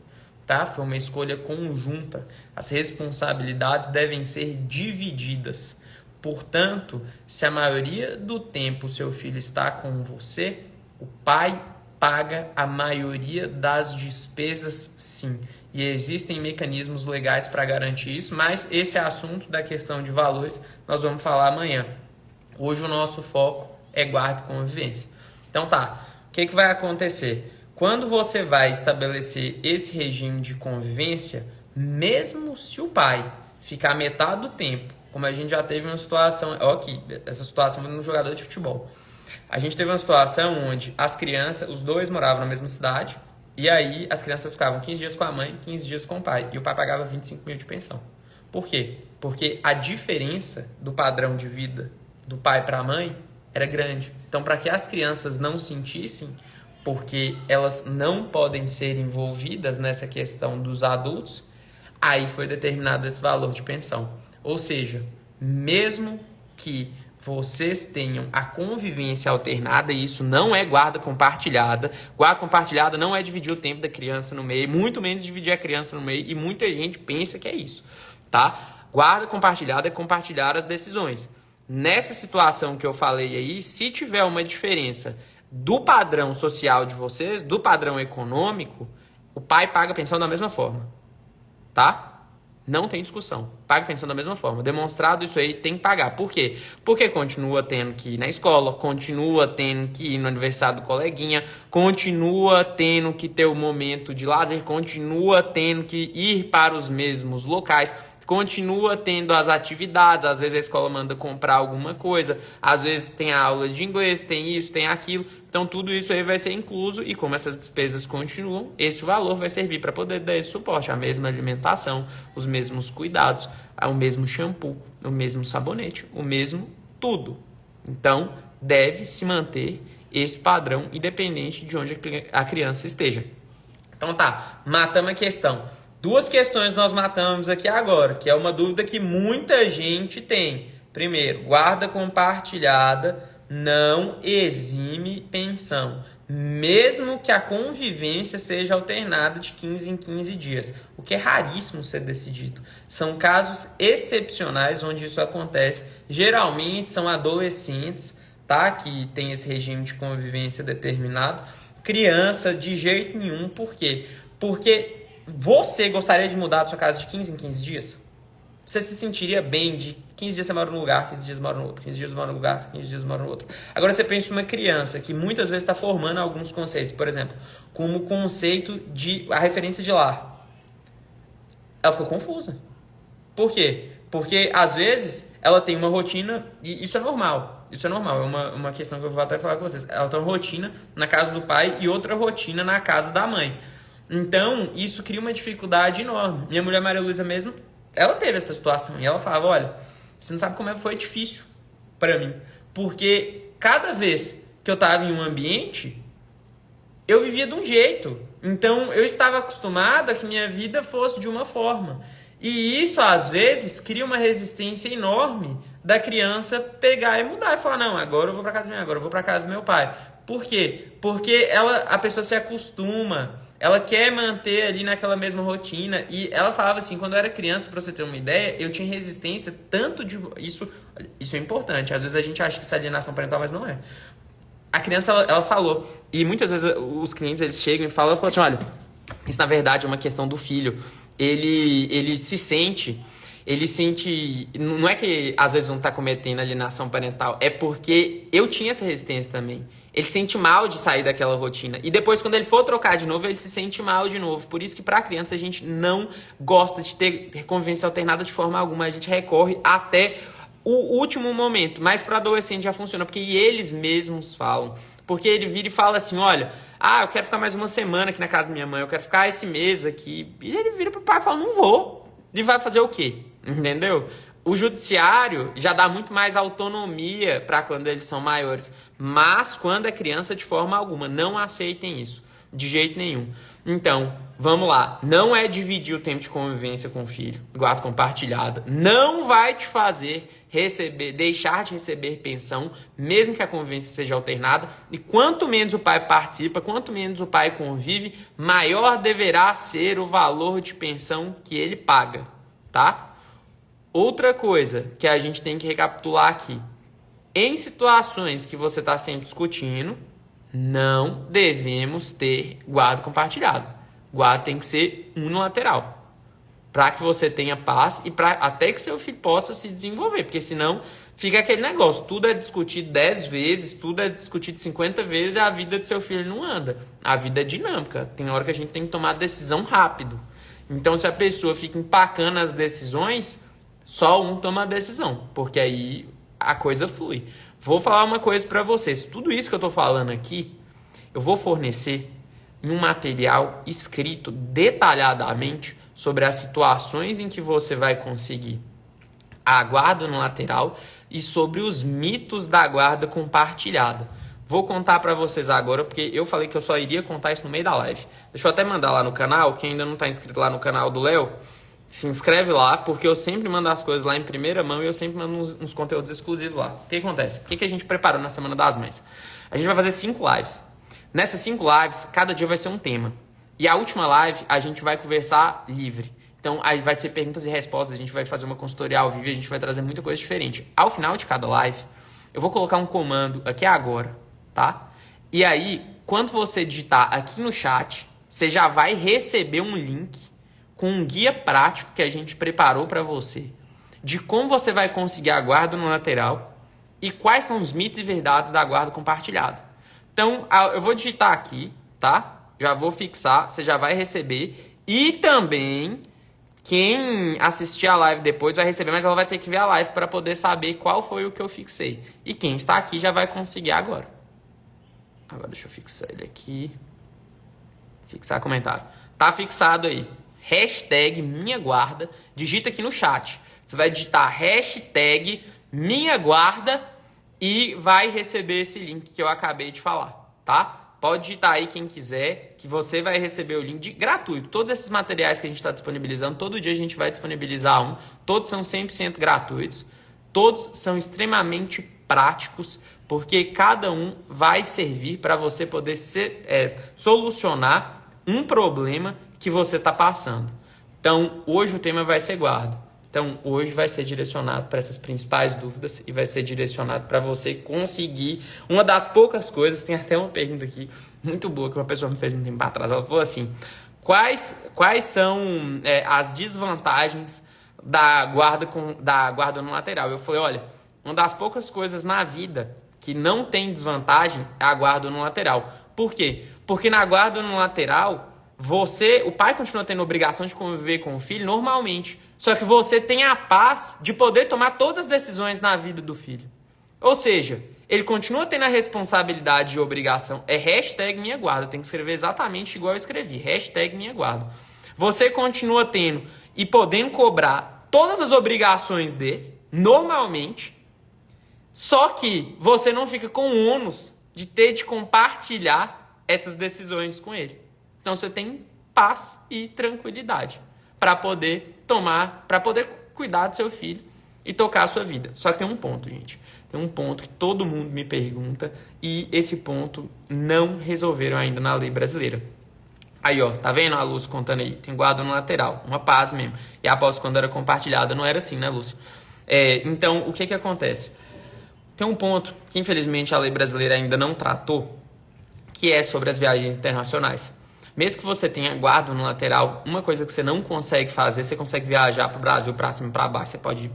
[SPEAKER 1] tá? Foi uma escolha conjunta. As responsabilidades devem ser divididas. Portanto, se a maioria do tempo o seu filho está com você, o pai paga a maioria das despesas, sim. E existem mecanismos legais para garantir isso, mas esse é assunto da questão de valores, nós vamos falar amanhã. Hoje o nosso foco é guarda e convivência. Então tá, o que vai acontecer? Quando você vai estabelecer esse regime de convivência, mesmo se o pai ficar metade do tempo, como a gente já teve uma situação, ó, aqui, essa situação no jogador de futebol. A gente teve uma situação onde as crianças, os dois moravam na mesma cidade, e aí as crianças ficavam 15 dias com a mãe, 15 dias com o pai, e o pai pagava 25 mil de pensão. Por quê? Porque a diferença do padrão de vida do pai para a mãe era grande. Então, para que as crianças não sentissem, porque elas não podem ser envolvidas nessa questão dos adultos, aí foi determinado esse valor de pensão. Ou seja, mesmo que vocês tenham a convivência alternada, e isso não é guarda compartilhada não é dividir o tempo da criança no meio, muito menos dividir a criança no meio, e muita gente pensa que é isso, tá? Guarda compartilhada é compartilhar as decisões. Nessa situação que eu falei aí, se tiver uma diferença do padrão social de vocês, do padrão econômico, o pai paga a pensão da mesma forma, tá? Não tem discussão. Paga a pensão da mesma forma. Demonstrado isso aí, tem que pagar. Por quê? Porque continua tendo que ir na escola, continua tendo que ir no aniversário do coleguinha, continua tendo que ter o momento de lazer, continua tendo que ir para os mesmos locais, continua tendo as atividades. Às vezes a escola manda comprar alguma coisa, às vezes tem a aula de inglês, tem isso, tem aquilo. Então tudo isso aí vai ser incluso, e como essas despesas continuam, esse valor vai servir para poder dar esse suporte, a mesma alimentação, os mesmos cuidados, o mesmo shampoo, o mesmo sabonete, o mesmo tudo. Então deve se manter esse padrão independente de onde a criança esteja. Então tá, matamos a questão. Duas questões nós matamos aqui agora, que é uma dúvida que muita gente tem. Primeiro, guarda compartilhada não exime pensão, mesmo que a convivência seja alternada de 15 em 15 dias, o que é raríssimo ser decidido. São casos excepcionais onde isso acontece. Geralmente são adolescentes, tá, que tem esse regime de convivência determinado. criança de jeito nenhum. Por quê? Porque você gostaria de mudar a sua casa de 15 em 15 dias? Você se sentiria bem de 15 dias você mora num lugar, 15 dias mora no outro, 15 dias mora num lugar, 15 dias mora no outro. Agora você pensa em uma criança que muitas vezes está formando alguns conceitos. Por exemplo, como o conceito de a referência de lar. Ela ficou confusa. Por quê? Porque, às vezes, ela tem uma rotina, e isso é normal. Isso é normal, é uma questão que eu vou até falar com vocês. Ela tem uma rotina na casa do pai e outra rotina na casa da mãe. Então, isso cria uma dificuldade enorme. Minha mulher Maria Luísa mesmo, ela teve essa situação. E ela falava, olha, você não sabe como foi difícil pra mim. Porque cada vez que eu tava em um ambiente, eu vivia de um jeito. Então, eu estava acostumada a que minha vida fosse de uma forma. E isso, às vezes, cria uma resistência enorme da criança pegar e mudar. E falar, não, agora eu vou pra casa da minha mãe, agora eu vou pra casa do meu pai. Por quê? Porque a pessoa se acostuma, ela quer manter ali naquela mesma rotina. E ela falava assim, quando eu era criança, pra você ter uma ideia, eu tinha resistência tanto de... Isso é importante. Às vezes a gente acha que isso é alienação parental, mas não é. A criança, ela falou. E muitas vezes os clientes, eles chegam e falam assim, olha, isso na verdade é uma questão do filho. Ele sente, não é que às vezes não tá cometendo alienação parental, é porque eu tinha essa resistência também. Ele sente mal de sair daquela rotina. E depois, quando ele for trocar de novo, ele se sente mal de novo. Por isso que pra criança a gente não gosta de ter convivência alternada de forma alguma. A gente recorre até o último momento. Mas para adolescente já funciona, porque eles mesmos falam. Porque ele vira e fala assim, olha, eu quero ficar mais uma semana aqui na casa da minha mãe, eu quero ficar esse mês aqui. E ele vira pro pai e fala, não vou. Ele vai fazer o quê? Entendeu? O judiciário já dá muito mais autonomia para quando eles são maiores. Mas quando é criança, de forma alguma, não aceitem isso. De jeito nenhum. Então, vamos lá. Não é dividir o tempo de convivência com o filho. Guarda compartilhada. Não vai te fazer deixar de receber pensão, mesmo que a convivência seja alternada. E quanto menos o pai participa, quanto menos o pai convive, maior deverá ser o valor de pensão que ele paga. Tá? Outra coisa que a gente tem que recapitular aqui. Em situações que você está sempre discutindo, não devemos ter guarda compartilhado. Guarda tem que ser unilateral. Para que você tenha paz e para até que seu filho possa se desenvolver. Porque senão fica aquele negócio. Tudo é discutido 10 vezes, tudo é discutido 50 vezes e a vida do seu filho não anda. A vida é dinâmica. Tem hora que a gente tem que tomar decisão rápido. Então, se a pessoa fica empacando as decisões, só um toma a decisão. Porque aí a coisa flui. Vou falar uma coisa para vocês. Tudo isso que eu estou falando aqui, eu vou fornecer em um material escrito detalhadamente sobre as situações em que você vai conseguir a guarda no lateral e sobre os mitos da guarda compartilhada. Vou contar para vocês agora, porque eu falei que eu só iria contar isso no meio da live. Deixa eu até mandar lá no canal, quem ainda não está inscrito lá no canal do Léo, se inscreve lá, porque eu sempre mando as coisas lá em primeira mão e eu sempre mando uns conteúdos exclusivos lá. O que acontece? O que a gente preparou na Semana das Mães? A gente vai fazer 5 lives. Nessas 5 lives, cada dia vai ser um tema. E a última live, a gente vai conversar livre. Então, aí vai ser perguntas e respostas, a gente vai fazer uma consultoria ao vivo e a gente vai trazer muita coisa diferente. Ao final de cada live, eu vou colocar um comando aqui agora, tá? E aí, quando você digitar aqui no chat, você já vai receber um link com um guia prático que a gente preparou para você, de como você vai conseguir a guarda no lateral e quais são os mitos e verdades da guarda compartilhada. Então, eu vou digitar aqui, tá? Já vou fixar, você já vai receber. E também, quem assistir a live depois vai receber, mas ela vai ter que ver a live para poder saber qual foi o que eu fixei. E quem está aqui já vai conseguir agora. Agora deixa eu fixar ele aqui. Fixar comentário. Tá fixado aí. Hashtag minha guarda. Digita aqui no chat. Você vai digitar hashtag minha guarda e vai receber esse link que eu acabei de falar, tá? Pode digitar aí quem quiser, que você vai receber o link gratuito. Todos esses materiais que a gente está disponibilizando, todo dia a gente vai disponibilizar um. Todos são 100% gratuitos. Todos são extremamente práticos, porque cada um vai servir para você poder solucionar um problema que você está passando. Então, hoje o tema vai ser guarda. Então, hoje vai ser direcionado para essas principais dúvidas e vai ser direcionado para você conseguir uma das poucas coisas. Tem até uma pergunta aqui muito boa que uma pessoa me fez um tempo atrás. Ela falou assim: quais são as desvantagens da guarda no lateral? Eu falei: olha, uma das poucas coisas na vida que não tem desvantagem é a guarda no lateral. Por quê? Porque na guarda no lateral, o pai continua tendo a obrigação de conviver com o filho normalmente. Só que você tem a paz de poder tomar todas as decisões na vida do filho. Ou seja, ele continua tendo a responsabilidade e obrigação. É hashtag minha guarda. Tem que escrever exatamente igual eu escrevi. Hashtag minha guarda. Você continua tendo e podendo cobrar todas as obrigações dele, normalmente. Só que você não fica com o ônus de ter de compartilhar essas decisões com ele. Então você tem paz e tranquilidade para poder cuidar do seu filho e tocar a sua vida. Só que tem um ponto, gente. Tem um ponto que todo mundo me pergunta e esse ponto não resolveram ainda na lei brasileira. Aí, ó, tá vendo a Lúcia contando aí? Tem guarda no lateral, uma paz mesmo. E após quando era compartilhada não era assim, né, Lúcia? Então, o que acontece? Tem um ponto que infelizmente a lei brasileira ainda não tratou, que é sobre as viagens internacionais. Mesmo que você tenha guarda no lateral, uma coisa que você não consegue fazer, você consegue viajar para o Brasil, para cima e para baixo. Você pode ir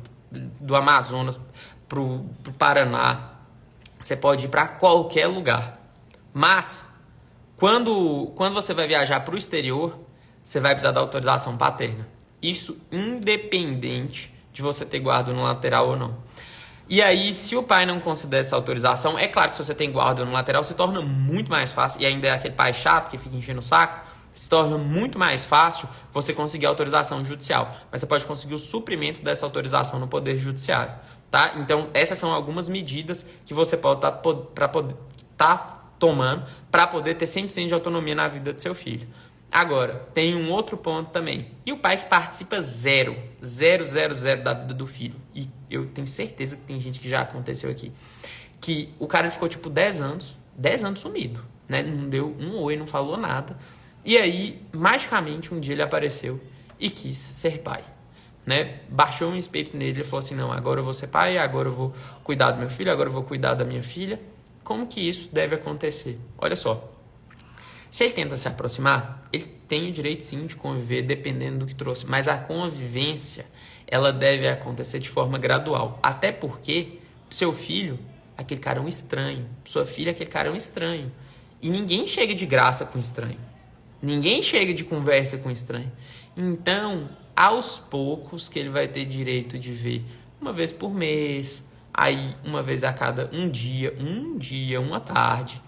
[SPEAKER 1] do Amazonas para o Paraná, você pode ir para qualquer lugar. Mas, quando você vai viajar para o exterior, você vai precisar da autorização paterna. Isso independente de você ter guarda no lateral ou não. E aí, se o pai não conceder essa autorização, é claro que se você tem guarda no lateral, se torna muito mais fácil, e ainda é aquele pai chato que fica enchendo o saco, se torna muito mais fácil você conseguir a autorização judicial. Mas você pode conseguir o suprimento dessa autorização no Poder Judiciário, tá? Então, essas são algumas medidas que você pode estar tomando para poder ter 100% de autonomia na vida do seu filho. Agora, tem um outro ponto também. E o pai que participa zero da vida do filho. E eu tenho certeza que tem gente que já aconteceu aqui. Que o cara ficou tipo 10 anos sumido, né? Não deu um oi, não falou nada. E aí, magicamente, um dia ele apareceu e quis ser pai, né? Baixou um espírito nele e falou assim: não, agora eu vou ser pai, agora eu vou cuidar do meu filho, agora eu vou cuidar da minha filha. Como que isso deve acontecer? Olha só. Se ele tenta se aproximar, ele tem o direito sim de conviver dependendo do que trouxe. Mas a convivência, ela deve acontecer de forma gradual. Até porque seu filho, aquele cara é um estranho. Sua filha, aquele cara é um estranho. E ninguém chega de graça com estranho. Ninguém chega de conversa com estranho. Então, aos poucos que ele vai ter direito de ver uma vez por mês, aí uma vez a cada um dia, uma tarde.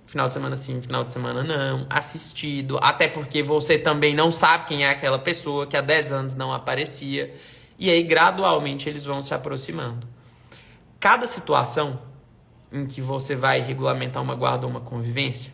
[SPEAKER 1] Final de semana sim, final de semana não, assistido, até porque você também não sabe quem é aquela pessoa que há 10 anos não aparecia, e aí gradualmente eles vão se aproximando. Cada situação em que você vai regulamentar uma guarda ou uma convivência,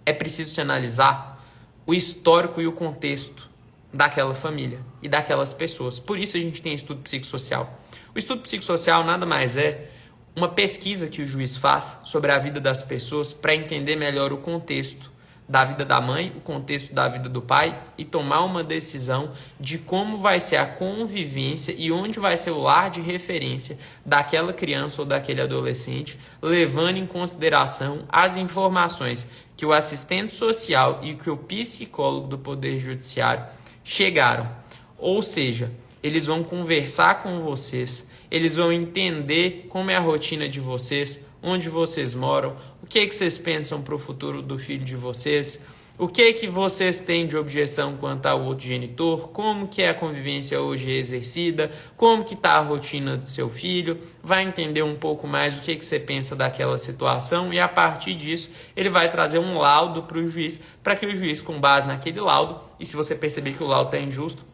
[SPEAKER 1] é preciso se analisar o histórico e o contexto daquela família e daquelas pessoas. Por isso a gente tem estudo psicossocial. O estudo psicossocial nada mais é uma pesquisa que o juiz faz sobre a vida das pessoas para entender melhor o contexto da vida da mãe, o contexto da vida do pai e tomar uma decisão de como vai ser a convivência e onde vai ser o lar de referência daquela criança ou daquele adolescente, levando em consideração as informações que o assistente social e que o psicólogo do Poder Judiciário chegaram. Ou seja, eles vão conversar com vocês, eles vão entender como é a rotina de vocês, onde vocês moram, o que vocês pensam para o futuro do filho de vocês, o que vocês têm de objeção quanto ao outro genitor, como que é a convivência hoje exercida, como que está a rotina do seu filho, vai entender um pouco mais o que você pensa daquela situação e a partir disso ele vai trazer um laudo para o juiz, para que o juiz, com base naquele laudo, e se você perceber que o laudo está injusto,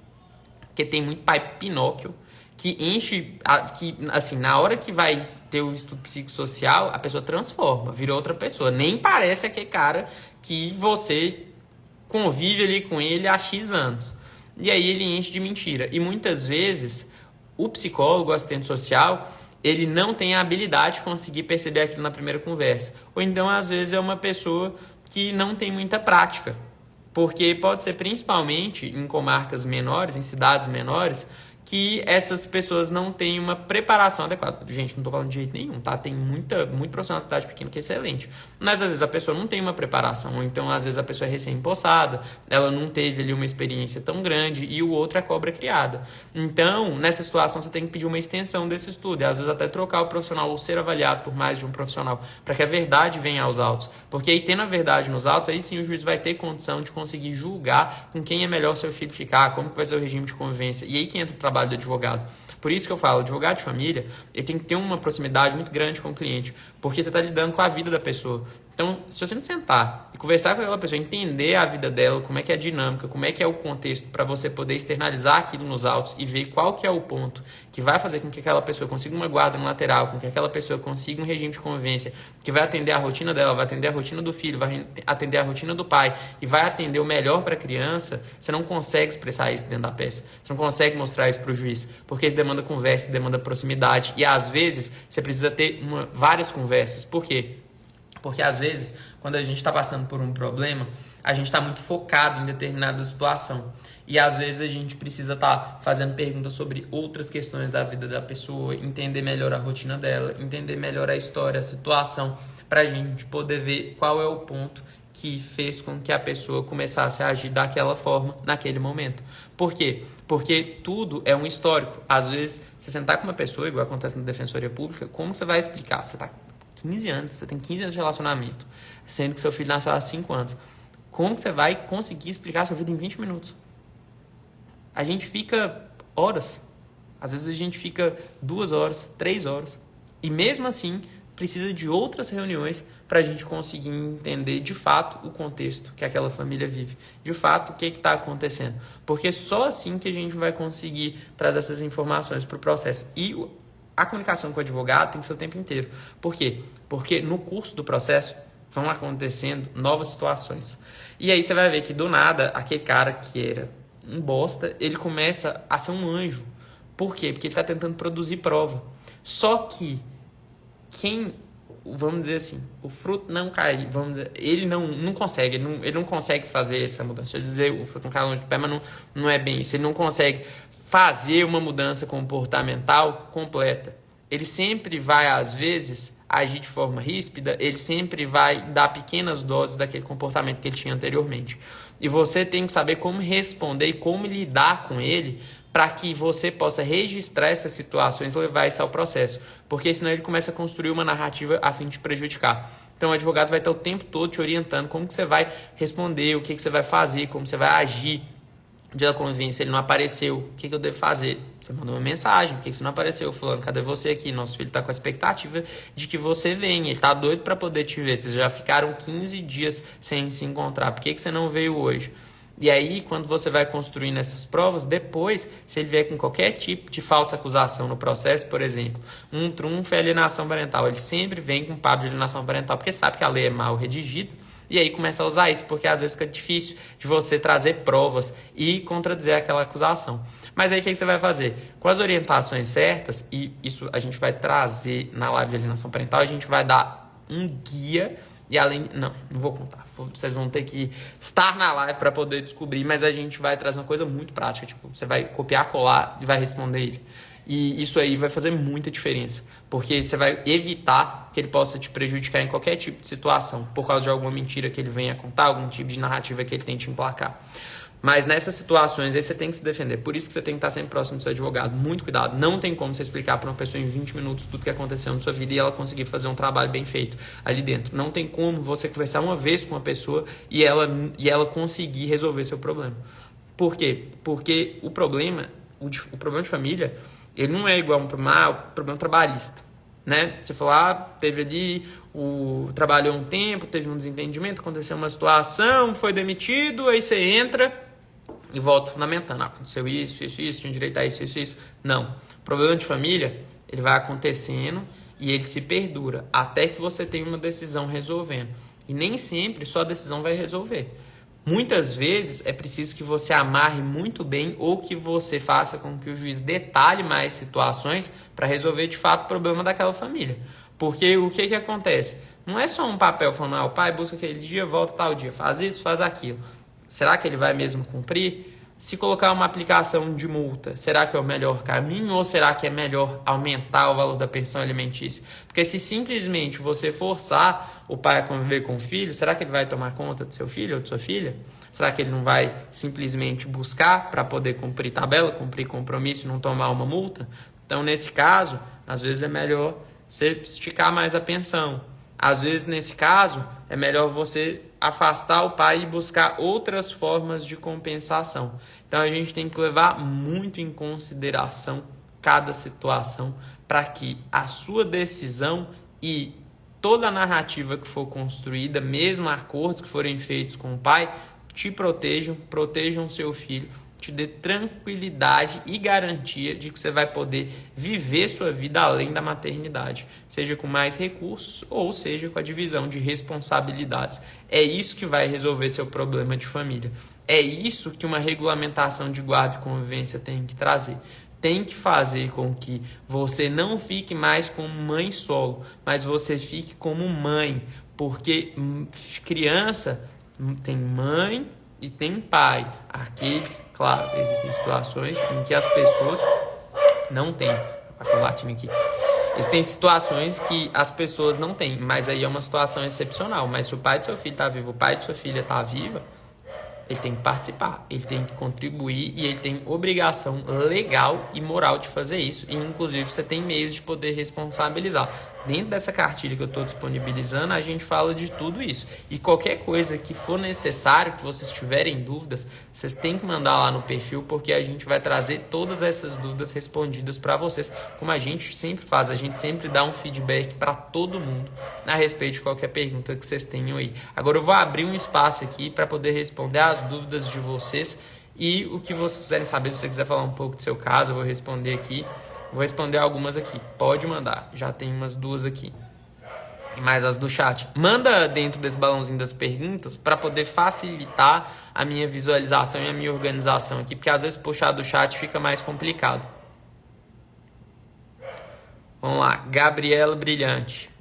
[SPEAKER 1] porque tem muito pai Pinóquio que enche, que assim, na hora que vai ter o estudo psicossocial, a pessoa transforma, vira outra pessoa. Nem parece aquele cara que você convive ali com ele há X anos. E aí ele enche de mentira. E muitas vezes o psicólogo, o assistente social, ele não tem a habilidade de conseguir perceber aquilo na primeira conversa. Ou então, às vezes, é uma pessoa que não tem muita prática. Porque pode ser principalmente em comarcas menores, em cidades menores, que essas pessoas não têm uma preparação adequada. Gente, não tô falando de jeito nenhum, tá? Tem muito profissional de cidade pequena que é excelente. Mas às vezes a pessoa não tem uma preparação, ou então às vezes a pessoa é recém-possada, ela não teve ali uma experiência tão grande e o outro é cobra criada. Então, nessa situação, você tem que pedir uma extensão desse estudo, e às vezes até trocar o profissional ou ser avaliado por mais de um profissional, para que a verdade venha aos autos. Porque aí, tendo a verdade nos autos, aí sim o juiz vai ter condição de conseguir julgar com quem é melhor seu filho ficar, como que vai ser o regime de convivência. E aí que entra o trabalho do advogado. Por isso que eu falo, o advogado de família, ele tem que ter uma proximidade muito grande com o cliente, porque você está lidando com a vida da pessoa. Então, se você não sentar e conversar com aquela pessoa, entender a vida dela, como é que é a dinâmica, como é que é o contexto, para você poder externalizar aquilo nos autos e ver qual que é o ponto que vai fazer com que aquela pessoa consiga uma guarda no lateral, com que aquela pessoa consiga um regime de convivência, que vai atender a rotina dela, vai atender a rotina do filho, vai atender a rotina do pai e vai atender o melhor para a criança, você não consegue expressar isso dentro da peça. Você não consegue mostrar isso para o juiz, porque isso demanda conversa, isso demanda proximidade e às vezes você precisa ter várias conversas. Por quê? Porque às vezes, quando a gente está passando por um problema, a gente está muito focado em determinada situação. E às vezes a gente precisa estar fazendo perguntas sobre outras questões da vida da pessoa, entender melhor a rotina dela, entender melhor a história, a situação, para a gente poder ver qual é o ponto que fez com que a pessoa começasse a agir daquela forma naquele momento. Por quê? Porque tudo é um histórico. Às vezes, você sentar com uma pessoa, igual acontece na Defensoria Pública, como você vai explicar? Você está 15 anos, você tem 15 anos de relacionamento, sendo que seu filho nasceu há 5 anos. Como que você vai conseguir explicar a sua vida em 20 minutos? A gente fica horas. Às vezes a gente fica 2 horas, 3 horas. E mesmo assim, precisa de outras reuniões para a gente conseguir entender de fato o contexto que aquela família vive. De fato, o que está acontecendo. Porque só assim que a gente vai conseguir trazer essas informações para o processo. E a comunicação com o advogado tem que ser o tempo inteiro. Por quê? Porque no curso do processo vão acontecendo novas situações. E aí você vai ver que do nada, aquele cara que era um bosta, ele começa a ser um anjo. Por quê? Porque ele está tentando produzir prova. Só que vamos dizer assim, o fruto não cai, ele não consegue, ele não consegue fazer essa mudança. Eu dizer, o fruto não cai longe do pé, mas não é bem isso. Ele não consegue fazer uma mudança comportamental completa. Ele sempre vai, às vezes, agir de forma ríspida, ele sempre vai dar pequenas doses daquele comportamento que ele tinha anteriormente. E você tem que saber como responder e como lidar com ele para que você possa registrar essas situações e levar isso ao processo. Porque senão ele começa a construir uma narrativa a fim de prejudicar. Então o advogado vai estar o tempo todo te orientando como que você vai responder, o que você vai fazer, como você vai agir. Dia da convivência, ele não apareceu, o que eu devo fazer? Você mandou uma mensagem, por que você não apareceu? Fulano, cadê você aqui? Nosso filho está com a expectativa de que você venha, ele está doido para poder te ver. Vocês já ficaram 15 dias sem se encontrar, por que você não veio hoje? E aí, quando você vai construindo essas provas, depois, se ele vier com qualquer tipo de falsa acusação no processo, por exemplo, um trunfo é alienação parental, ele sempre vem com papo de alienação parental, porque sabe que a lei é mal redigida, e aí começa a usar isso, porque às vezes fica difícil de você trazer provas e contradizer aquela acusação. Mas aí o que você vai fazer? Com as orientações certas, e isso a gente vai trazer na live de alienação parental, a gente vai dar um guia, e além... Não vou contar. Vocês vão ter que estar na live para poder descobrir, mas a gente vai trazer uma coisa muito prática. Tipo, você vai copiar, colar e vai responder ele. E isso aí vai fazer muita diferença, porque você vai evitar que ele possa te prejudicar em qualquer tipo de situação, por causa de alguma mentira que ele venha contar, algum tipo de narrativa que ele tente emplacar. Mas nessas situações aí você tem que se defender. Por isso que você tem que estar sempre próximo do seu advogado. Muito cuidado. Não tem como você explicar para uma pessoa em 20 minutos tudo que aconteceu na sua vida e ela conseguir fazer um trabalho bem feito ali dentro. Não tem como você conversar uma vez com uma pessoa e ela conseguir resolver seu problema. Por quê? Porque o problema de família, ele não é igual a um problema trabalhista. Né? Você falou, teve ali, trabalhou um tempo, teve um desentendimento, aconteceu uma situação, foi demitido, aí você entra e volta fundamentando. Aconteceu isso, tinha direito a isso. Não. O problema de família, ele vai acontecendo e ele se perdura até que você tenha uma decisão resolvendo. E nem sempre só a decisão vai resolver. Muitas vezes é preciso que você amarre muito bem ou que você faça com que o juiz detalhe mais situações para resolver de fato o problema daquela família. Porque o que acontece? Não é só um papel falando, o pai busca aquele dia, volta tal dia, faz isso, faz aquilo. Será que ele vai mesmo cumprir? se colocar uma aplicação de multa, será que é o melhor caminho ou será que é melhor aumentar o valor da pensão alimentícia? Porque se simplesmente você forçar o pai a conviver com o filho, será que ele vai tomar conta do seu filho ou de sua filha? Será que ele não vai simplesmente buscar para poder cumprir tabela, cumprir compromisso e não tomar uma multa? Então, nesse caso, às vezes é melhor você esticar mais a pensão. Às vezes, nesse caso, é melhor você afastar o pai e buscar outras formas de compensação. Então, a gente tem que levar muito em consideração cada situação para que a sua decisão e toda a narrativa que for construída, mesmo acordos que forem feitos com o pai, te protejam seu filho, te dê tranquilidade e garantia de que você vai poder viver sua vida além da maternidade, seja com mais recursos ou seja com a divisão de responsabilidades. É isso que vai resolver seu problema de família. É isso que uma regulamentação de guarda e convivência tem que trazer. Tem que fazer com que você não fique mais como mãe solo, mas você fique como mãe, porque criança tem mãe e tem pai. Aqueles, claro, existem situações em que as pessoas não têm. Cachorro latindo aqui. Existem situações que as pessoas não têm, mas aí é uma situação excepcional. Mas se o pai do seu filho está vivo, o pai de sua filha está viva, ele tem que participar, ele tem que contribuir e ele tem obrigação legal e moral de fazer isso. E, inclusive, você tem meios de poder responsabilizar. Dentro dessa cartilha que eu estou disponibilizando, a gente fala de tudo isso. E qualquer coisa que for necessário, que vocês tiverem dúvidas, vocês têm que mandar lá no perfil, porque a gente vai trazer todas essas dúvidas respondidas para vocês, como a gente sempre faz. A gente sempre dá um feedback para todo mundo a respeito de qualquer pergunta que vocês tenham aí. Agora eu vou abrir um espaço aqui para poder responder as dúvidas de vocês e o que vocês quiserem saber. Se você quiser falar um pouco do seu caso, eu vou responder aqui. Vou responder algumas aqui. Pode mandar. Já tem umas duas aqui. E mais as do chat. Manda dentro desse balãozinho das perguntas para poder facilitar a minha visualização e a minha organização aqui. Porque às vezes puxar do chat fica mais complicado. Vamos lá. Gabriela Brilhante.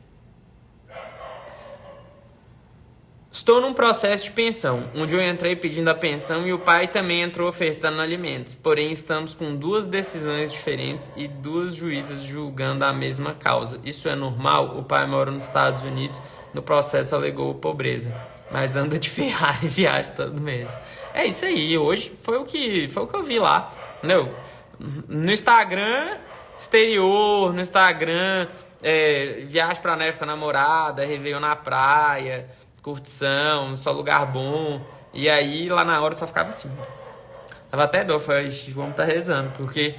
[SPEAKER 1] Estou num processo de pensão, onde eu entrei pedindo a pensão e o pai também entrou ofertando alimentos. Porém, estamos com duas decisões diferentes e duas juízas julgando a mesma causa. Isso é normal? O pai mora nos Estados Unidos, no processo alegou pobreza, mas anda de Ferrari e viaja todo mês. É isso aí, hoje foi o que eu vi lá, entendeu? No Instagram, exterior, no Instagram, viagem pra neve com a namorada, Réveillon na praia, curtição, só lugar bom. E aí, lá na hora, eu só ficava assim. Tava até dó, falei, vamos tá rezando, porque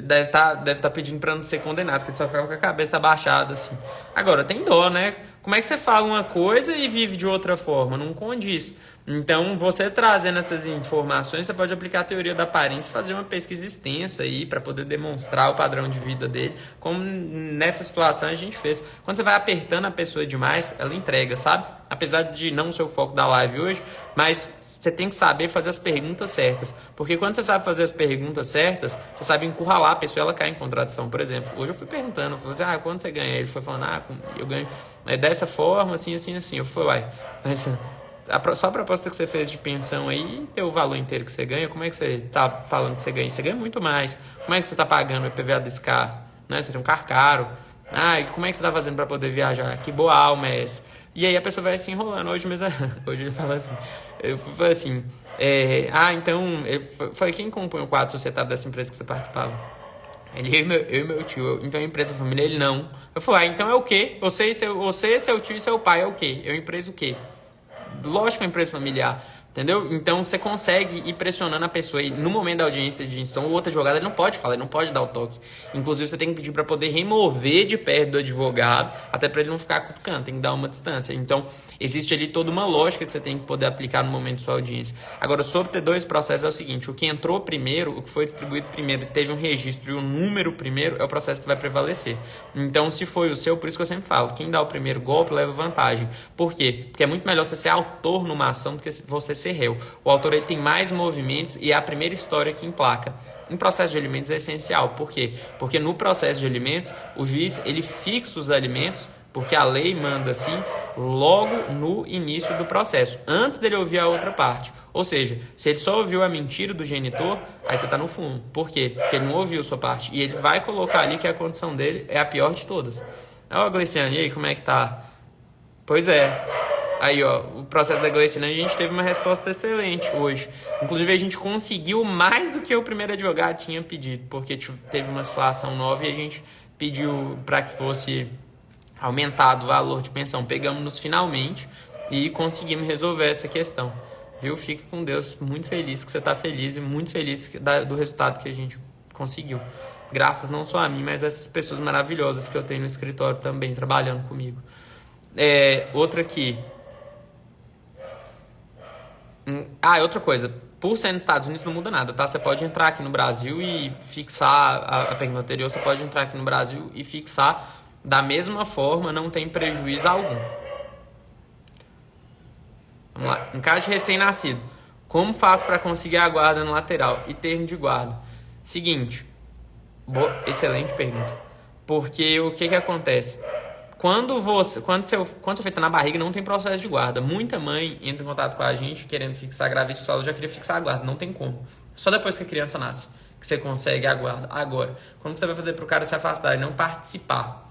[SPEAKER 1] deve tá pedindo pra não ser condenado, porque ele só ficava com a cabeça abaixada, assim. Agora, tem dó, né? Como é que você fala uma coisa e vive de outra forma? Não condiz. Então, você trazendo essas informações, você pode aplicar a teoria da aparência e fazer uma pesquisa extensa aí para poder demonstrar o padrão de vida dele, como nessa situação a gente fez. Quando você vai apertando a pessoa demais, ela entrega, sabe? Apesar de não ser o foco da live hoje, mas você tem que saber fazer as perguntas certas. Porque quando você sabe fazer as perguntas certas, você sabe encurralar a pessoa e ela cai em contradição. Por exemplo, hoje eu fui perguntando, eu falei assim, quanto você ganha? Ele foi falando, eu ganho dessa forma, assim, assim, assim. Eu falei, mas só a proposta que você fez de pensão aí, o valor inteiro que você ganha, como é que você tá falando que você ganha? Você ganha muito mais. Como é que você tá pagando o IPVA desse carro? Né? Você tem um carro caro. E como é que você tá fazendo para poder viajar? Que boa alma é essa? E aí a pessoa vai se enrolando. Hoje mesmo, hoje ele fala assim, eu falei assim, então, eu falei, quem compõe o quadro societário dessa empresa que você participava? Ele, eu e meu tio. Então, a empresa família, ele não. Eu falei, então é o quê? Você, seu tio e seu pai é o quê? É uma empresa o quê? Lógico que é uma empresa familiar, entendeu? Então você consegue ir pressionando a pessoa e no momento da audiência de instrução, outra jogada, ele não pode falar, ele não pode dar o toque. Inclusive você tem que pedir para poder remover de perto do advogado, até para ele não ficar cutucando, tem que dar uma distância. Então existe ali toda uma lógica que você tem que poder aplicar no momento da sua audiência. Agora, sobre ter dois processos é o seguinte, o que entrou primeiro, o que foi distribuído primeiro, teve um registro e um número primeiro, é o processo que vai prevalecer. Então se foi o seu, por isso que eu sempre falo, quem dá o primeiro golpe leva vantagem. Por quê? Porque é muito melhor você ser autor numa ação do que você ser réu. O autor ele tem mais movimentos e é a primeira história que emplaca. Em processo de alimentos é essencial. Por quê? Porque no processo de alimentos, o juiz ele fixa os alimentos Porque a lei manda assim logo no início do processo, antes dele ouvir a outra parte. Ou seja, se ele só ouviu a mentira do genitor, aí você tá no fundo. Por quê? Porque ele não ouviu a sua parte. E ele vai colocar ali que a condição dele é a pior de todas. Ó, Gleiciane, e aí, como é que tá? Pois é. Aí, ó, o processo da Gleiciane, a gente teve uma resposta excelente hoje. Inclusive, a gente conseguiu mais do que o primeiro advogado tinha pedido, porque teve uma situação nova e a gente pediu para que fosse aumentado o valor de pensão. Pegamos-nos finalmente e conseguimos resolver essa questão. Viu? Fique com Deus. Muito feliz que você está feliz e muito feliz do resultado que a gente conseguiu. Graças não só a mim, mas a essas pessoas maravilhosas que eu tenho no escritório também, trabalhando comigo. Outra aqui. Outra coisa. Por ser nos Estados Unidos não muda nada, tá? Você pode entrar aqui no Brasil e fixar... A pergunta anterior, você pode entrar aqui no Brasil e fixar da mesma forma, não tem prejuízo algum. Vamos lá. Em caso de recém-nascido, como faz para conseguir a guarda no lateral e termo de guarda? Seguinte, excelente pergunta. Porque o que acontece? Quando seu feto tá na barriga, não tem processo de guarda. Muita mãe entra em contato com a gente querendo fixar a gravidez, só já queria fixar a guarda. Não tem como. Só depois que a criança nasce que você consegue a guarda. Agora, como você vai fazer para o cara se afastar e não participar?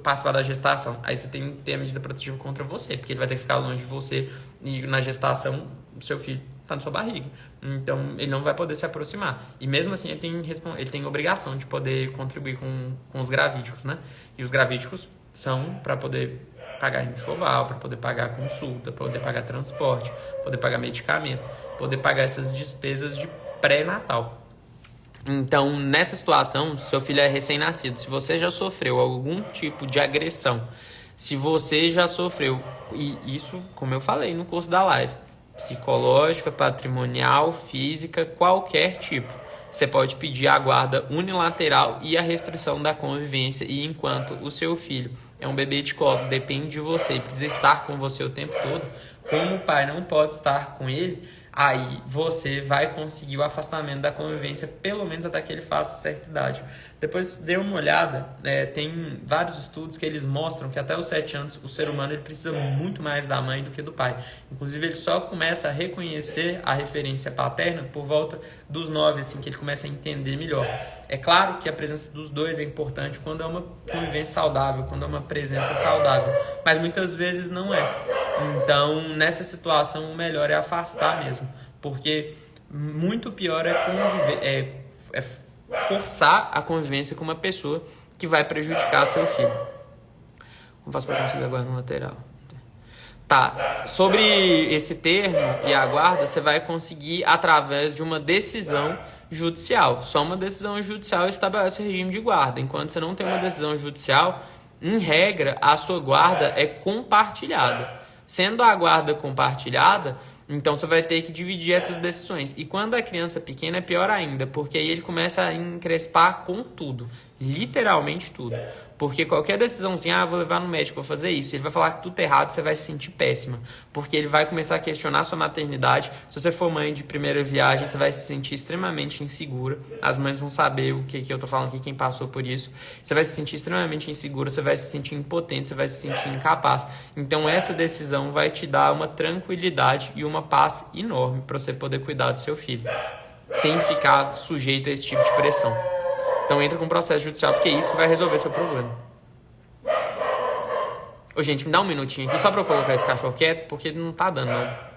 [SPEAKER 1] Participar da gestação, aí você tem que ter a medida protetiva contra você, porque ele vai ter que ficar longe de você e na gestação o seu filho está na sua barriga, então ele não vai poder se aproximar, e mesmo assim ele tem obrigação de poder contribuir com os gravídicos, né? E os gravídicos são para poder pagar enxoval, para poder pagar consulta, para poder pagar transporte, poder pagar medicamento, poder pagar essas despesas de pré-natal. Então, nessa situação, seu filho é recém-nascido, se você já sofreu algum tipo de agressão, se você já sofreu, e isso, como eu falei no curso da live, psicológica, patrimonial, física, qualquer tipo, você pode pedir a guarda unilateral e a restrição da convivência, e enquanto o seu filho é um bebê de colo, depende de você e precisa estar com você o tempo todo, como o pai não pode estar com ele, aí você vai conseguir o afastamento da convivência, pelo menos até que ele faça certa idade. Depois dê uma olhada, tem vários estudos que eles mostram que até os 7 anos o ser humano ele precisa muito mais da mãe do que do pai. Inclusive ele só começa a reconhecer a referência paterna por volta dos 9, assim, que ele começa a entender melhor. É claro que a presença dos dois é importante quando é uma convivência saudável, quando é uma presença saudável, mas muitas vezes não é. Então, nessa situação, o melhor é afastar mesmo, porque muito pior é conviver, forçar a convivência com uma pessoa que vai prejudicar seu filho. Como faço para conseguir a guarda no lateral? Tá, sobre esse termo e a guarda, você vai conseguir através de uma decisão judicial. Só uma decisão judicial estabelece o regime de guarda. Enquanto você não tem uma decisão judicial, em regra, a sua guarda é compartilhada. Sendo a guarda compartilhada, então você vai ter que dividir essas decisões. E quando a criança é pequena é pior ainda, porque aí ele começa a encrespar com tudo, literalmente tudo. Porque qualquer decisãozinha, vou levar no médico, vou fazer isso, ele vai falar que tudo errado, você vai se sentir péssima. Porque ele vai começar a questionar sua maternidade. Se você for mãe de primeira viagem, você vai se sentir extremamente insegura. As mães vão saber o que eu tô falando aqui, quem passou por isso. Você vai se sentir extremamente insegura, você vai se sentir impotente, você vai se sentir incapaz. Então essa decisão vai te dar uma tranquilidade e uma paz enorme para você poder cuidar do seu filho, sem ficar sujeito a esse tipo de pressão. Então entra com processo judicial, porque é isso que vai resolver seu problema. Ô, gente, me dá um minutinho aqui só pra eu colocar esse cachorro quieto, porque não tá dando, não.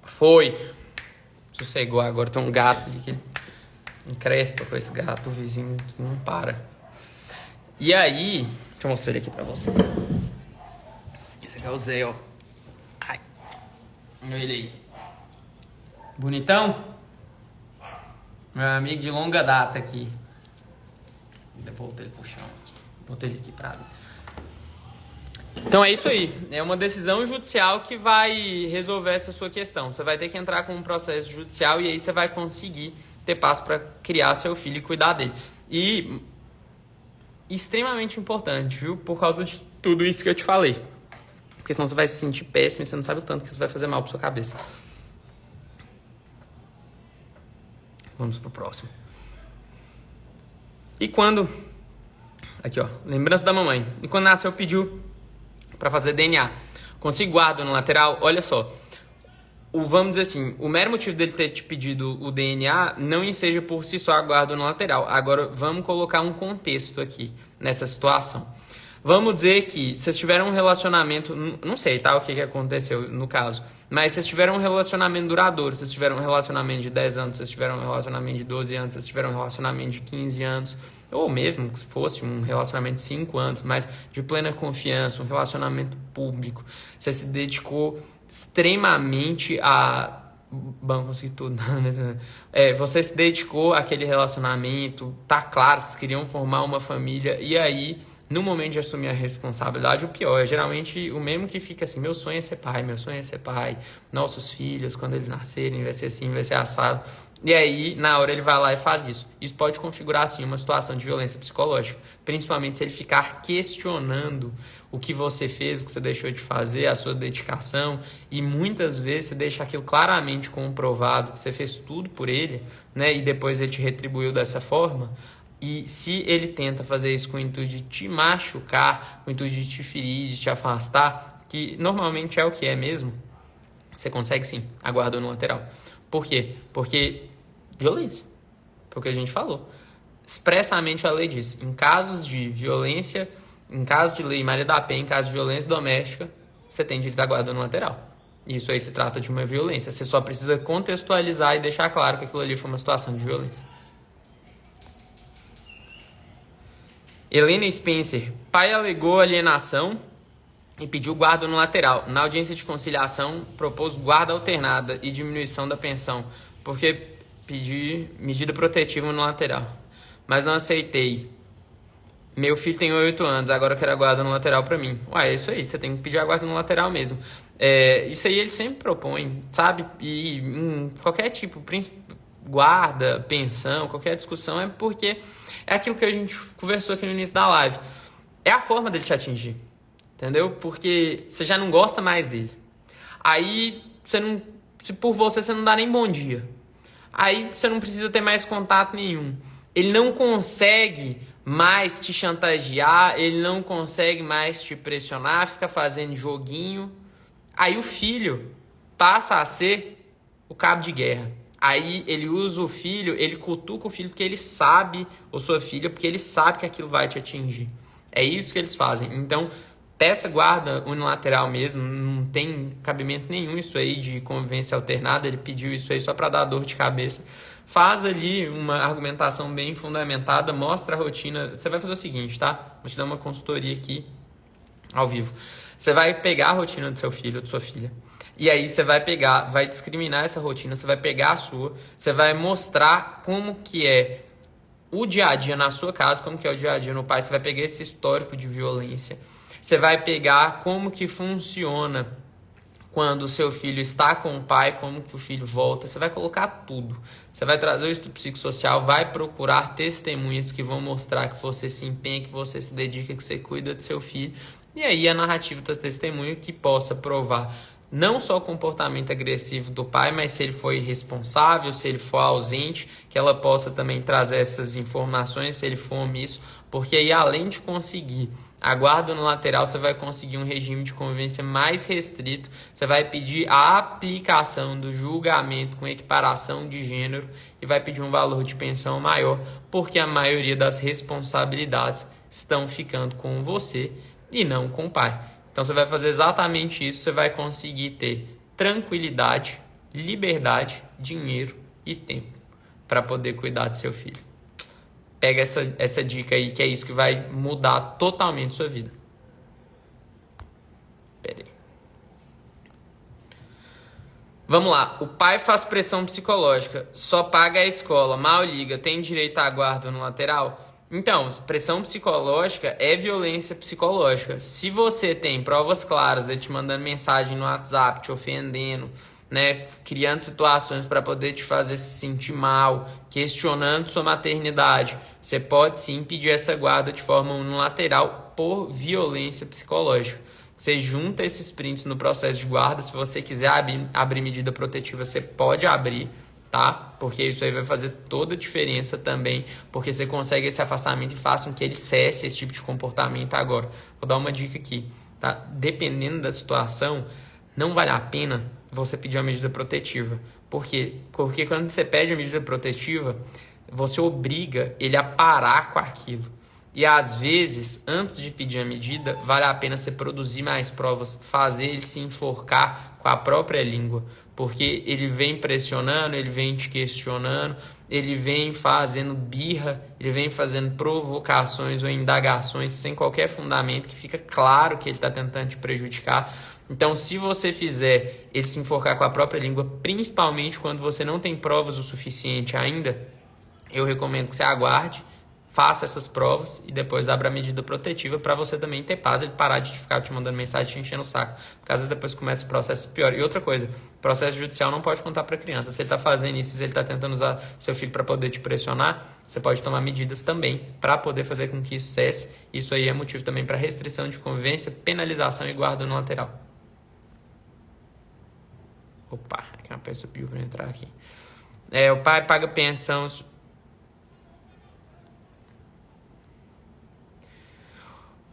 [SPEAKER 1] Foi. Sossegou agora, tem um gato ali que encrespa com esse gato, o vizinho que não para. E aí, deixa eu mostrar ele aqui pra vocês. Esse aqui é o Zé, ó. Ai. Olha ele aí. Bonitão? Meu amigo de longa data aqui. Ainda voltei ele pro chão aqui. Botei ele aqui pra mim. Então é isso aí. É uma decisão judicial que vai resolver essa sua questão. Você vai ter que entrar com um processo judicial e aí você vai conseguir ter passo para criar seu filho e cuidar dele. E extremamente importante, viu? Por causa de tudo isso que eu te falei. Porque senão você vai se sentir péssimo e você não sabe o tanto que isso vai fazer mal pra sua cabeça. Vamos pro próximo. E quando... Aqui, ó. Lembrança da mamãe. E quando nasceu, pediu pra fazer DNA. Consigo guarda no lateral? Olha só. Vamos dizer assim, o mero motivo dele ter te pedido o DNA não enseja por si só a guarda no lateral. Agora, vamos colocar um contexto aqui nessa situação. Vamos dizer que vocês tiveram um relacionamento, não sei, tá, o que aconteceu no caso, mas vocês tiveram um relacionamento duradouro, vocês tiveram um relacionamento de 10 anos, vocês tiveram um relacionamento de 12 anos, vocês tiveram um relacionamento de 15 anos, ou mesmo que fosse um relacionamento de 5 anos, mas de plena confiança, um relacionamento público. Você se dedicou extremamente a... Bom, consegui tudo. Você se dedicou àquele relacionamento, tá claro, vocês queriam formar uma família, e aí... No momento de assumir a responsabilidade, o pior é geralmente o mesmo que fica assim, meu sonho é ser pai, nossos filhos, quando eles nascerem, vai ser assim, vai ser assado. E aí, na hora ele vai lá e faz isso. Isso pode configurar, assim, uma situação de violência psicológica, principalmente se ele ficar questionando o que você fez, o que você deixou de fazer, a sua dedicação, e muitas vezes você deixa aquilo claramente comprovado, que você fez tudo por ele, né, e depois ele te retribuiu dessa forma. E se ele tenta fazer isso com o intuito de te machucar, com o intuito de te ferir, de te afastar, que normalmente é o que é mesmo, você consegue sim, aguardar no lateral. Por quê? Porque violência, foi o que a gente falou. Expressamente a lei diz, em casos de violência, em caso de lei Maria da Penha, em caso de violência doméstica, você tem direito à guarda no lateral. Isso aí se trata de uma violência. Você só precisa contextualizar e deixar claro que aquilo ali foi uma situação de violência. Helena Spencer, pai alegou alienação e pediu guarda no lateral. Na audiência de conciliação, propôs guarda alternada e diminuição da pensão, porque pedi medida protetiva no lateral. Mas não aceitei. Meu filho tem 8 anos, agora eu quero a guarda no lateral pra mim. Ué, é isso aí, você tem que pedir a guarda no lateral mesmo. Isso aí ele sempre propõe, sabe? E em qualquer tipo, guarda, pensão, qualquer discussão, é porque é aquilo que a gente conversou aqui no início da live. É a forma dele te atingir, entendeu? Porque você já não gosta mais dele. Aí, se por você não dá nem bom dia. Aí, você não precisa ter mais contato nenhum. Ele não consegue mais te chantagear, ele não consegue mais te pressionar, fica fazendo joguinho. Aí, o filho passa a ser o cabo de guerra. Aí ele usa o filho, ele cutuca o filho porque ele sabe, ou sua filha, porque ele sabe que aquilo vai te atingir. É isso que eles fazem. Então, peça guarda unilateral mesmo, não tem cabimento nenhum isso aí de convivência alternada, ele pediu isso aí só para dar dor de cabeça. Faz ali uma argumentação bem fundamentada, mostra a rotina. Você vai fazer o seguinte, tá? Vou te dar uma consultoria aqui, ao vivo. Você vai pegar a rotina do seu filho ou de sua filha. E aí você vai discriminar essa rotina, você vai pegar a sua, você vai mostrar como que é o dia a dia na sua casa, como que é o dia a dia no pai, você vai pegar esse histórico de violência, você vai pegar como que funciona quando o seu filho está com o pai, como que o filho volta, você vai colocar tudo. Você vai trazer o estudo psicossocial, vai procurar testemunhas que vão mostrar que você se empenha, que você se dedica, que você cuida do seu filho. E aí a narrativa das testemunhas que possa provar não só o comportamento agressivo do pai, mas se ele foi irresponsável, se ele for ausente, que ela possa também trazer essas informações, se ele for omisso, porque aí além de conseguir a guarda no lateral, você vai conseguir um regime de convivência mais restrito, você vai pedir a aplicação do julgamento com equiparação de gênero e vai pedir um valor de pensão maior, porque a maioria das responsabilidades estão ficando com você e não com o pai. Então você vai fazer exatamente isso, você vai conseguir ter tranquilidade, liberdade, dinheiro e tempo para poder cuidar do seu filho. Pega essa dica aí, que é isso que vai mudar totalmente sua vida. Pera aí. Vamos lá. O pai faz pressão psicológica, só paga a escola, mal liga, tem direito à guarda no lateral? Então, pressão psicológica é violência psicológica. Se você tem provas claras dele te mandando mensagem no WhatsApp, te ofendendo, né, criando situações para poder te fazer se sentir mal, questionando sua maternidade, você pode sim pedir essa guarda de forma unilateral por violência psicológica. Você junta esses prints no processo de guarda. Se você quiser abrir medida protetiva, você pode abrir, tá? Porque isso aí vai fazer toda a diferença também, porque você consegue esse afastamento e faz com que ele cesse esse tipo de comportamento agora. Vou dar uma dica aqui, tá? Dependendo da situação, não vale a pena você pedir uma medida protetiva. Por quê? Porque quando você pede a medida protetiva, você obriga ele a parar com aquilo. E às vezes, antes de pedir a medida, vale a pena você produzir mais provas, fazer ele se enforcar com a própria língua, porque ele vem pressionando, ele vem te questionando, ele vem fazendo birra, ele vem fazendo provocações ou indagações sem qualquer fundamento, que fica claro que ele está tentando te prejudicar. Então, se você fizer ele se enforcar com a própria língua, principalmente quando você não tem provas o suficiente ainda, eu recomendo que você aguarde, faça essas provas e depois abra a medida protetiva para você também ter paz, ele parar de ficar te mandando mensagem, te enchendo o saco. Porque às vezes depois começa o processo pior. E outra coisa, processo judicial não pode contar para criança. Se ele está fazendo isso, se ele está tentando usar seu filho para poder te pressionar, você pode tomar medidas também para poder fazer com que isso cesse. Isso aí é motivo também para restrição de convivência, penalização e guarda no lateral. Opa, aqui uma pessoa pediu para entrar aqui. O pai paga pensão...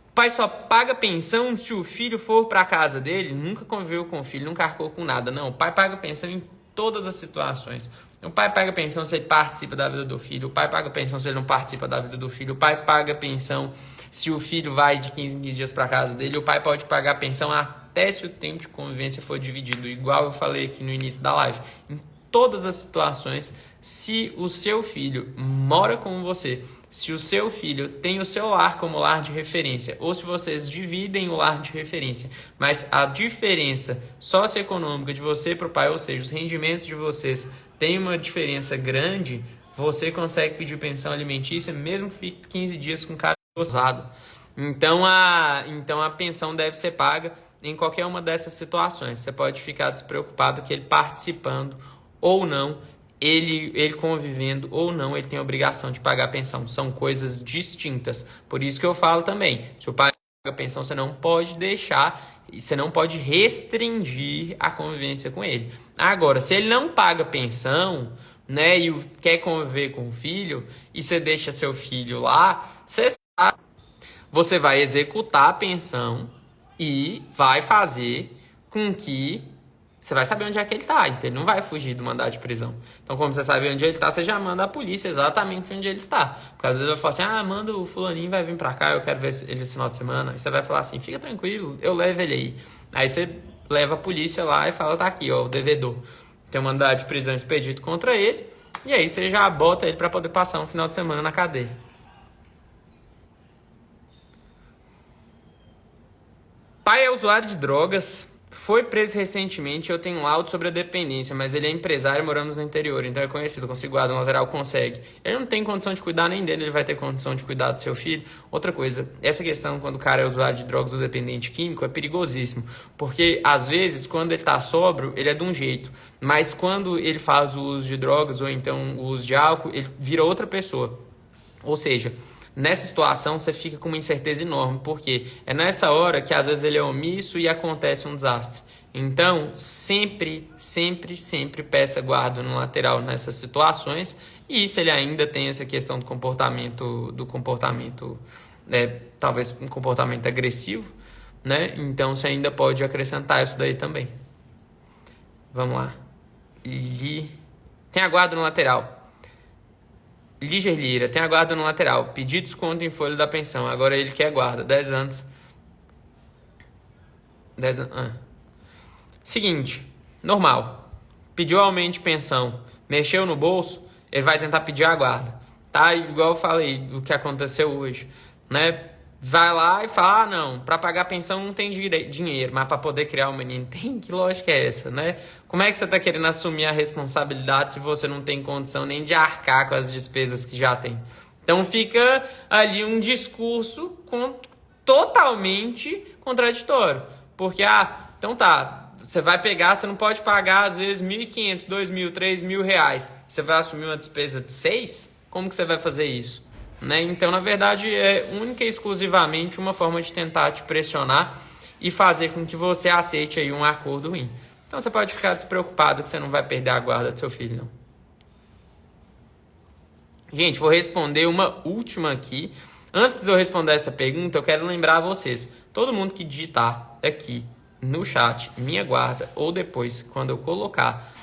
[SPEAKER 1] O pai só paga pensão se o filho for para a casa dele, nunca conviveu com o filho, nunca arcou com nada. Não, o pai paga pensão em todas as situações. O pai paga pensão se ele participa da vida do filho, o pai paga pensão se ele não participa da vida do filho, o pai paga pensão se o filho vai de 15 em 15 dias para a casa dele, o pai pode pagar pensão até se o tempo de convivência for dividido, igual eu falei aqui no início da live. Em todas as situações, se o seu filho mora com você, se o seu filho tem o seu lar como lar de referência, ou se vocês dividem o lar de referência, mas a diferença socioeconômica de você para o pai, ou seja, os rendimentos de vocês têm uma diferença grande, você consegue pedir pensão alimentícia mesmo que fique 15 dias com cada gozado. Então a pensão deve ser paga em qualquer uma dessas situações. Você pode ficar despreocupado que ele participando ou não, ele convivendo ou não, ele tem a obrigação de pagar a pensão. São coisas distintas. Por isso que eu falo também, se o pai paga a pensão, você não pode deixar, você não pode restringir a convivência com ele. Agora, se ele não paga pensão, né, e quer conviver com o filho, e você deixa seu filho lá, você vai executar a pensão e vai fazer com que você vai saber onde é que ele está, então ele não vai fugir do mandado de prisão. Então, como você sabe onde ele está, você já manda a polícia exatamente onde ele está. Porque às vezes eu falo assim, manda o fulaninho, vai vir pra cá, eu quero ver ele esse final de semana. Aí você vai falar assim, fica tranquilo, eu levo ele aí. Aí você leva a polícia lá e fala, tá aqui, ó, o devedor. Tem um mandado de prisão expedito contra ele, e aí você já bota ele pra poder passar um final de semana na cadeia. Pai é usuário de drogas, foi preso recentemente. Eu tenho um laudo sobre a dependência, mas ele é empresário, moramos no interior, então é conhecido, consigo guarda no lateral, consegue. Ele não tem condição de cuidar nem dele, ele vai ter condição de cuidar do seu filho. Outra coisa, essa questão quando o cara é usuário de drogas ou dependente químico é perigosíssimo, porque às vezes quando ele tá sóbrio, ele é de um jeito, mas quando ele faz o uso de drogas ou então o uso de álcool, ele vira outra pessoa. Ou seja, nessa situação você fica com uma incerteza enorme, porque é nessa hora que às vezes ele é omisso e acontece um desastre. Então, sempre peça guarda no lateral nessas situações, e se ele ainda tem essa questão do comportamento, talvez um comportamento agressivo, né? Então você ainda pode acrescentar isso daí também. Vamos lá. Tem a guarda no lateral. Líger Lira, tem a guarda no lateral. Pedido desconto em folha da pensão. Agora ele quer guarda. 10 anos. 10 anos. Seguinte. Normal. Pediu aumento de pensão. Mexeu no bolso. Ele vai tentar pedir a guarda. Tá? Igual eu falei do que aconteceu hoje. Né? Vai lá e fala, não, para pagar a pensão não tem dinheiro, mas para poder criar um menino tem? Que lógica é essa, né? Como é que você está querendo assumir a responsabilidade se você não tem condição nem de arcar com as despesas que já tem? Então fica ali um discurso totalmente contraditório. Porque, então tá, você vai pegar, você não pode pagar às vezes R$1.500, R$2.000, R$3.000. Você vai assumir uma despesa de 6? Como que você vai fazer isso? Né? Então, na verdade, é única e exclusivamente uma forma de tentar te pressionar e fazer com que você aceite aí um acordo ruim. Então, você pode ficar despreocupado que você não vai perder a guarda do seu filho, não. Gente, vou responder uma última aqui. Antes de eu responder essa pergunta, eu quero lembrar a vocês. Todo mundo que digitar aqui no chat minha guarda, ou depois, quando eu colocar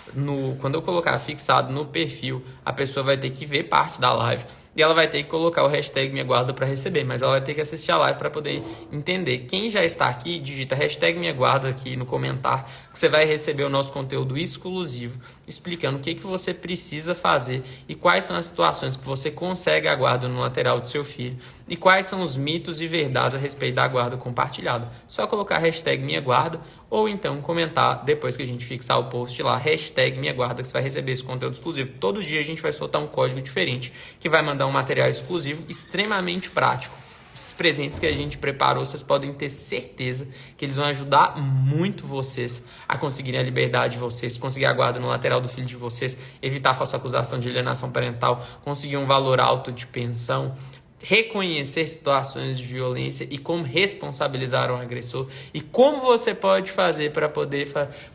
[SPEAKER 1] fixado no perfil, a pessoa vai ter que ver parte da live. E ela vai ter que colocar o hashtag minha guarda para receber, mas ela vai ter que assistir a live para poder entender. Quem já está aqui, digita hashtag minha guarda aqui no comentário, que você vai receber o nosso conteúdo exclusivo, explicando o que você precisa fazer e quais são as situações que você consegue a guarda no lateral do seu filho e quais são os mitos e verdades a respeito da guarda compartilhada. Só colocar hashtag minha guarda ou então comentar depois que a gente fixar o post lá, hashtag minha guarda, que você vai receber esse conteúdo exclusivo. Todo dia a gente vai soltar um código diferente que vai mandar um material exclusivo extremamente prático. Esses presentes que a gente preparou, vocês podem ter certeza que eles vão ajudar muito vocês a conseguirem a liberdade de vocês, conseguir a guarda no lateral do filho de vocês, evitar a falsa acusação de alienação parental, conseguir um valor alto de pensão, reconhecer situações de violência e como responsabilizar o agressor e como você pode fazer para poder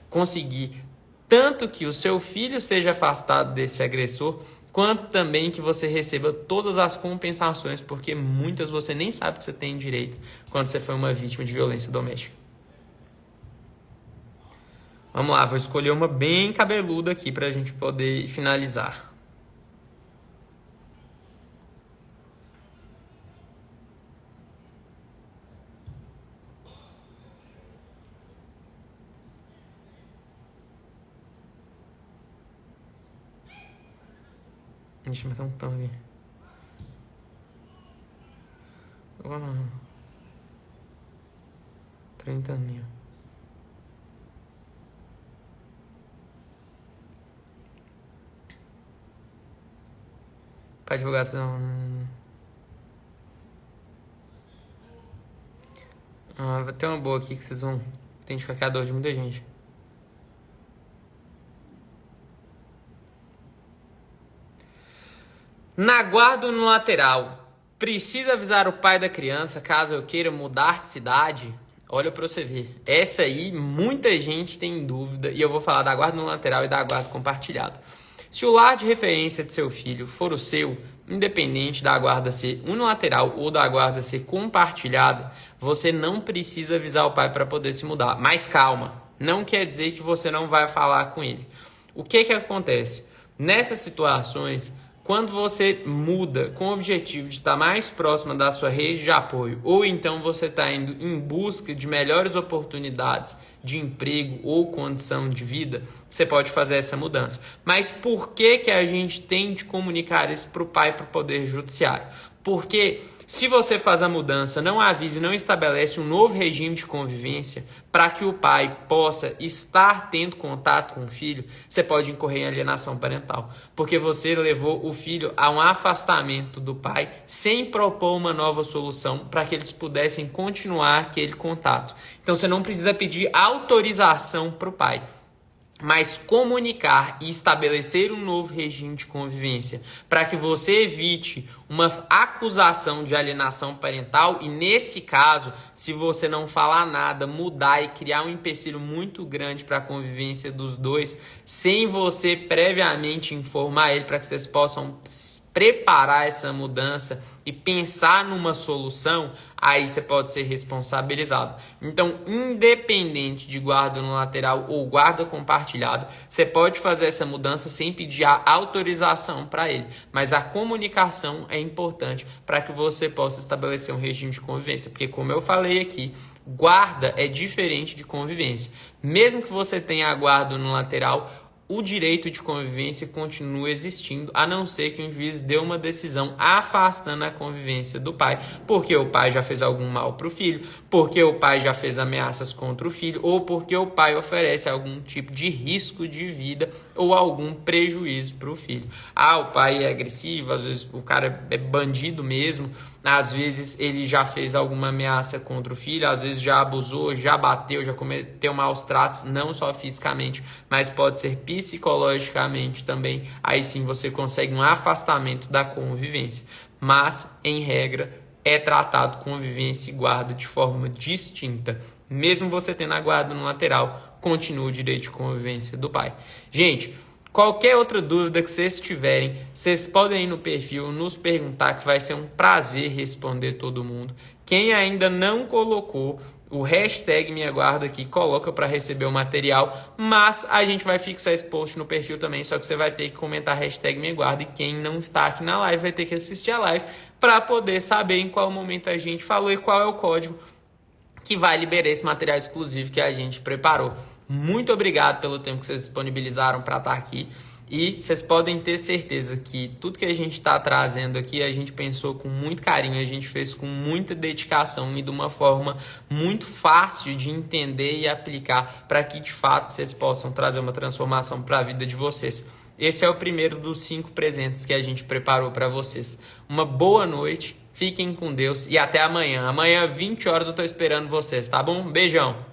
[SPEAKER 1] conseguir tanto que o seu filho seja afastado desse agressor, quanto também que você receba todas as compensações, porque muitas você nem sabe que você tem direito quando você foi uma vítima de violência doméstica. Vamos lá, vou escolher uma bem cabeluda aqui para a gente poder finalizar. Deixa eu meter um aqui. 30 mil. Para advogado não. Vai ter uma boa aqui que vocês vão identificar que é a dor de muita gente. Na guarda ou no lateral, precisa avisar o pai da criança caso eu queira mudar de cidade? Olha pra você ver. Essa aí, muita gente tem dúvida. E eu vou falar da guarda no lateral e da guarda compartilhada. Se o lar de referência de seu filho for o seu, independente da guarda ser unilateral ou da guarda ser compartilhada, você não precisa avisar o pai para poder se mudar. Mas calma, não quer dizer que você não vai falar com ele. O que acontece? Nessas situações, quando você muda com o objetivo de estar mais próxima da sua rede de apoio, ou então você está indo em busca de melhores oportunidades de emprego ou condição de vida, você pode fazer essa mudança. Mas por que a gente tem de comunicar isso para o pai, para o Poder Judiciário? Porque se você faz a mudança, não avisa e não estabelece um novo regime de convivência para que o pai possa estar tendo contato com o filho, você pode incorrer em alienação parental. Porque você levou o filho a um afastamento do pai sem propor uma nova solução para que eles pudessem continuar aquele contato. Então você não precisa pedir autorização para o pai, mas comunicar e estabelecer um novo regime de convivência para que você evite uma acusação de alienação parental e, nesse caso, se você não falar nada, mudar e criar um empecilho muito grande para a convivência dos dois, sem você previamente informar ele para que vocês possam preparar essa mudança e pensar numa solução, aí você pode ser responsabilizado. Então, independente de guarda no lateral ou guarda compartilhada, você pode fazer essa mudança sem pedir a autorização para ele. Mas a comunicação é importante para que você possa estabelecer um regime de convivência. Porque, como eu falei aqui, guarda é diferente de convivência. Mesmo que você tenha a guarda no lateral, o direito de convivência continua existindo, a não ser que um juiz dê uma decisão afastando a convivência do pai, porque o pai já fez algum mal para o filho, porque o pai já fez ameaças contra o filho, ou porque o pai oferece algum tipo de risco de vida ou algum prejuízo para o filho. O pai é agressivo, às vezes o cara é bandido mesmo, às vezes ele já fez alguma ameaça contra o filho, às vezes já abusou, já bateu, já cometeu maus tratos, não só fisicamente, mas pode ser psicologicamente também. Aí sim você consegue um afastamento da convivência. Mas, em regra, é tratado convivência e guarda de forma distinta. Mesmo você tendo a guarda no lateral, continua o direito de convivência do pai. Gente, qualquer outra dúvida que vocês tiverem, vocês podem ir no perfil, nos perguntar, que vai ser um prazer responder todo mundo. Quem ainda não colocou o hashtag Minha Guarda aqui, coloca para receber o material, mas a gente vai fixar esse post no perfil também, só que você vai ter que comentar hashtag Minha Guarda, e quem não está aqui na live vai ter que assistir a live para poder saber em qual momento a gente falou e qual é o código que vai liberar esse material exclusivo que a gente preparou. Muito obrigado pelo tempo que vocês disponibilizaram para estar aqui. E vocês podem ter certeza que tudo que a gente está trazendo aqui, a gente pensou com muito carinho, a gente fez com muita dedicação e de uma forma muito fácil de entender e aplicar para que, de fato, vocês possam trazer uma transformação para a vida de vocês. Esse é o primeiro dos 5 presentes que a gente preparou para vocês. Uma boa noite, fiquem com Deus e até amanhã. Amanhã, 20 horas, eu estou esperando vocês, tá bom? Beijão!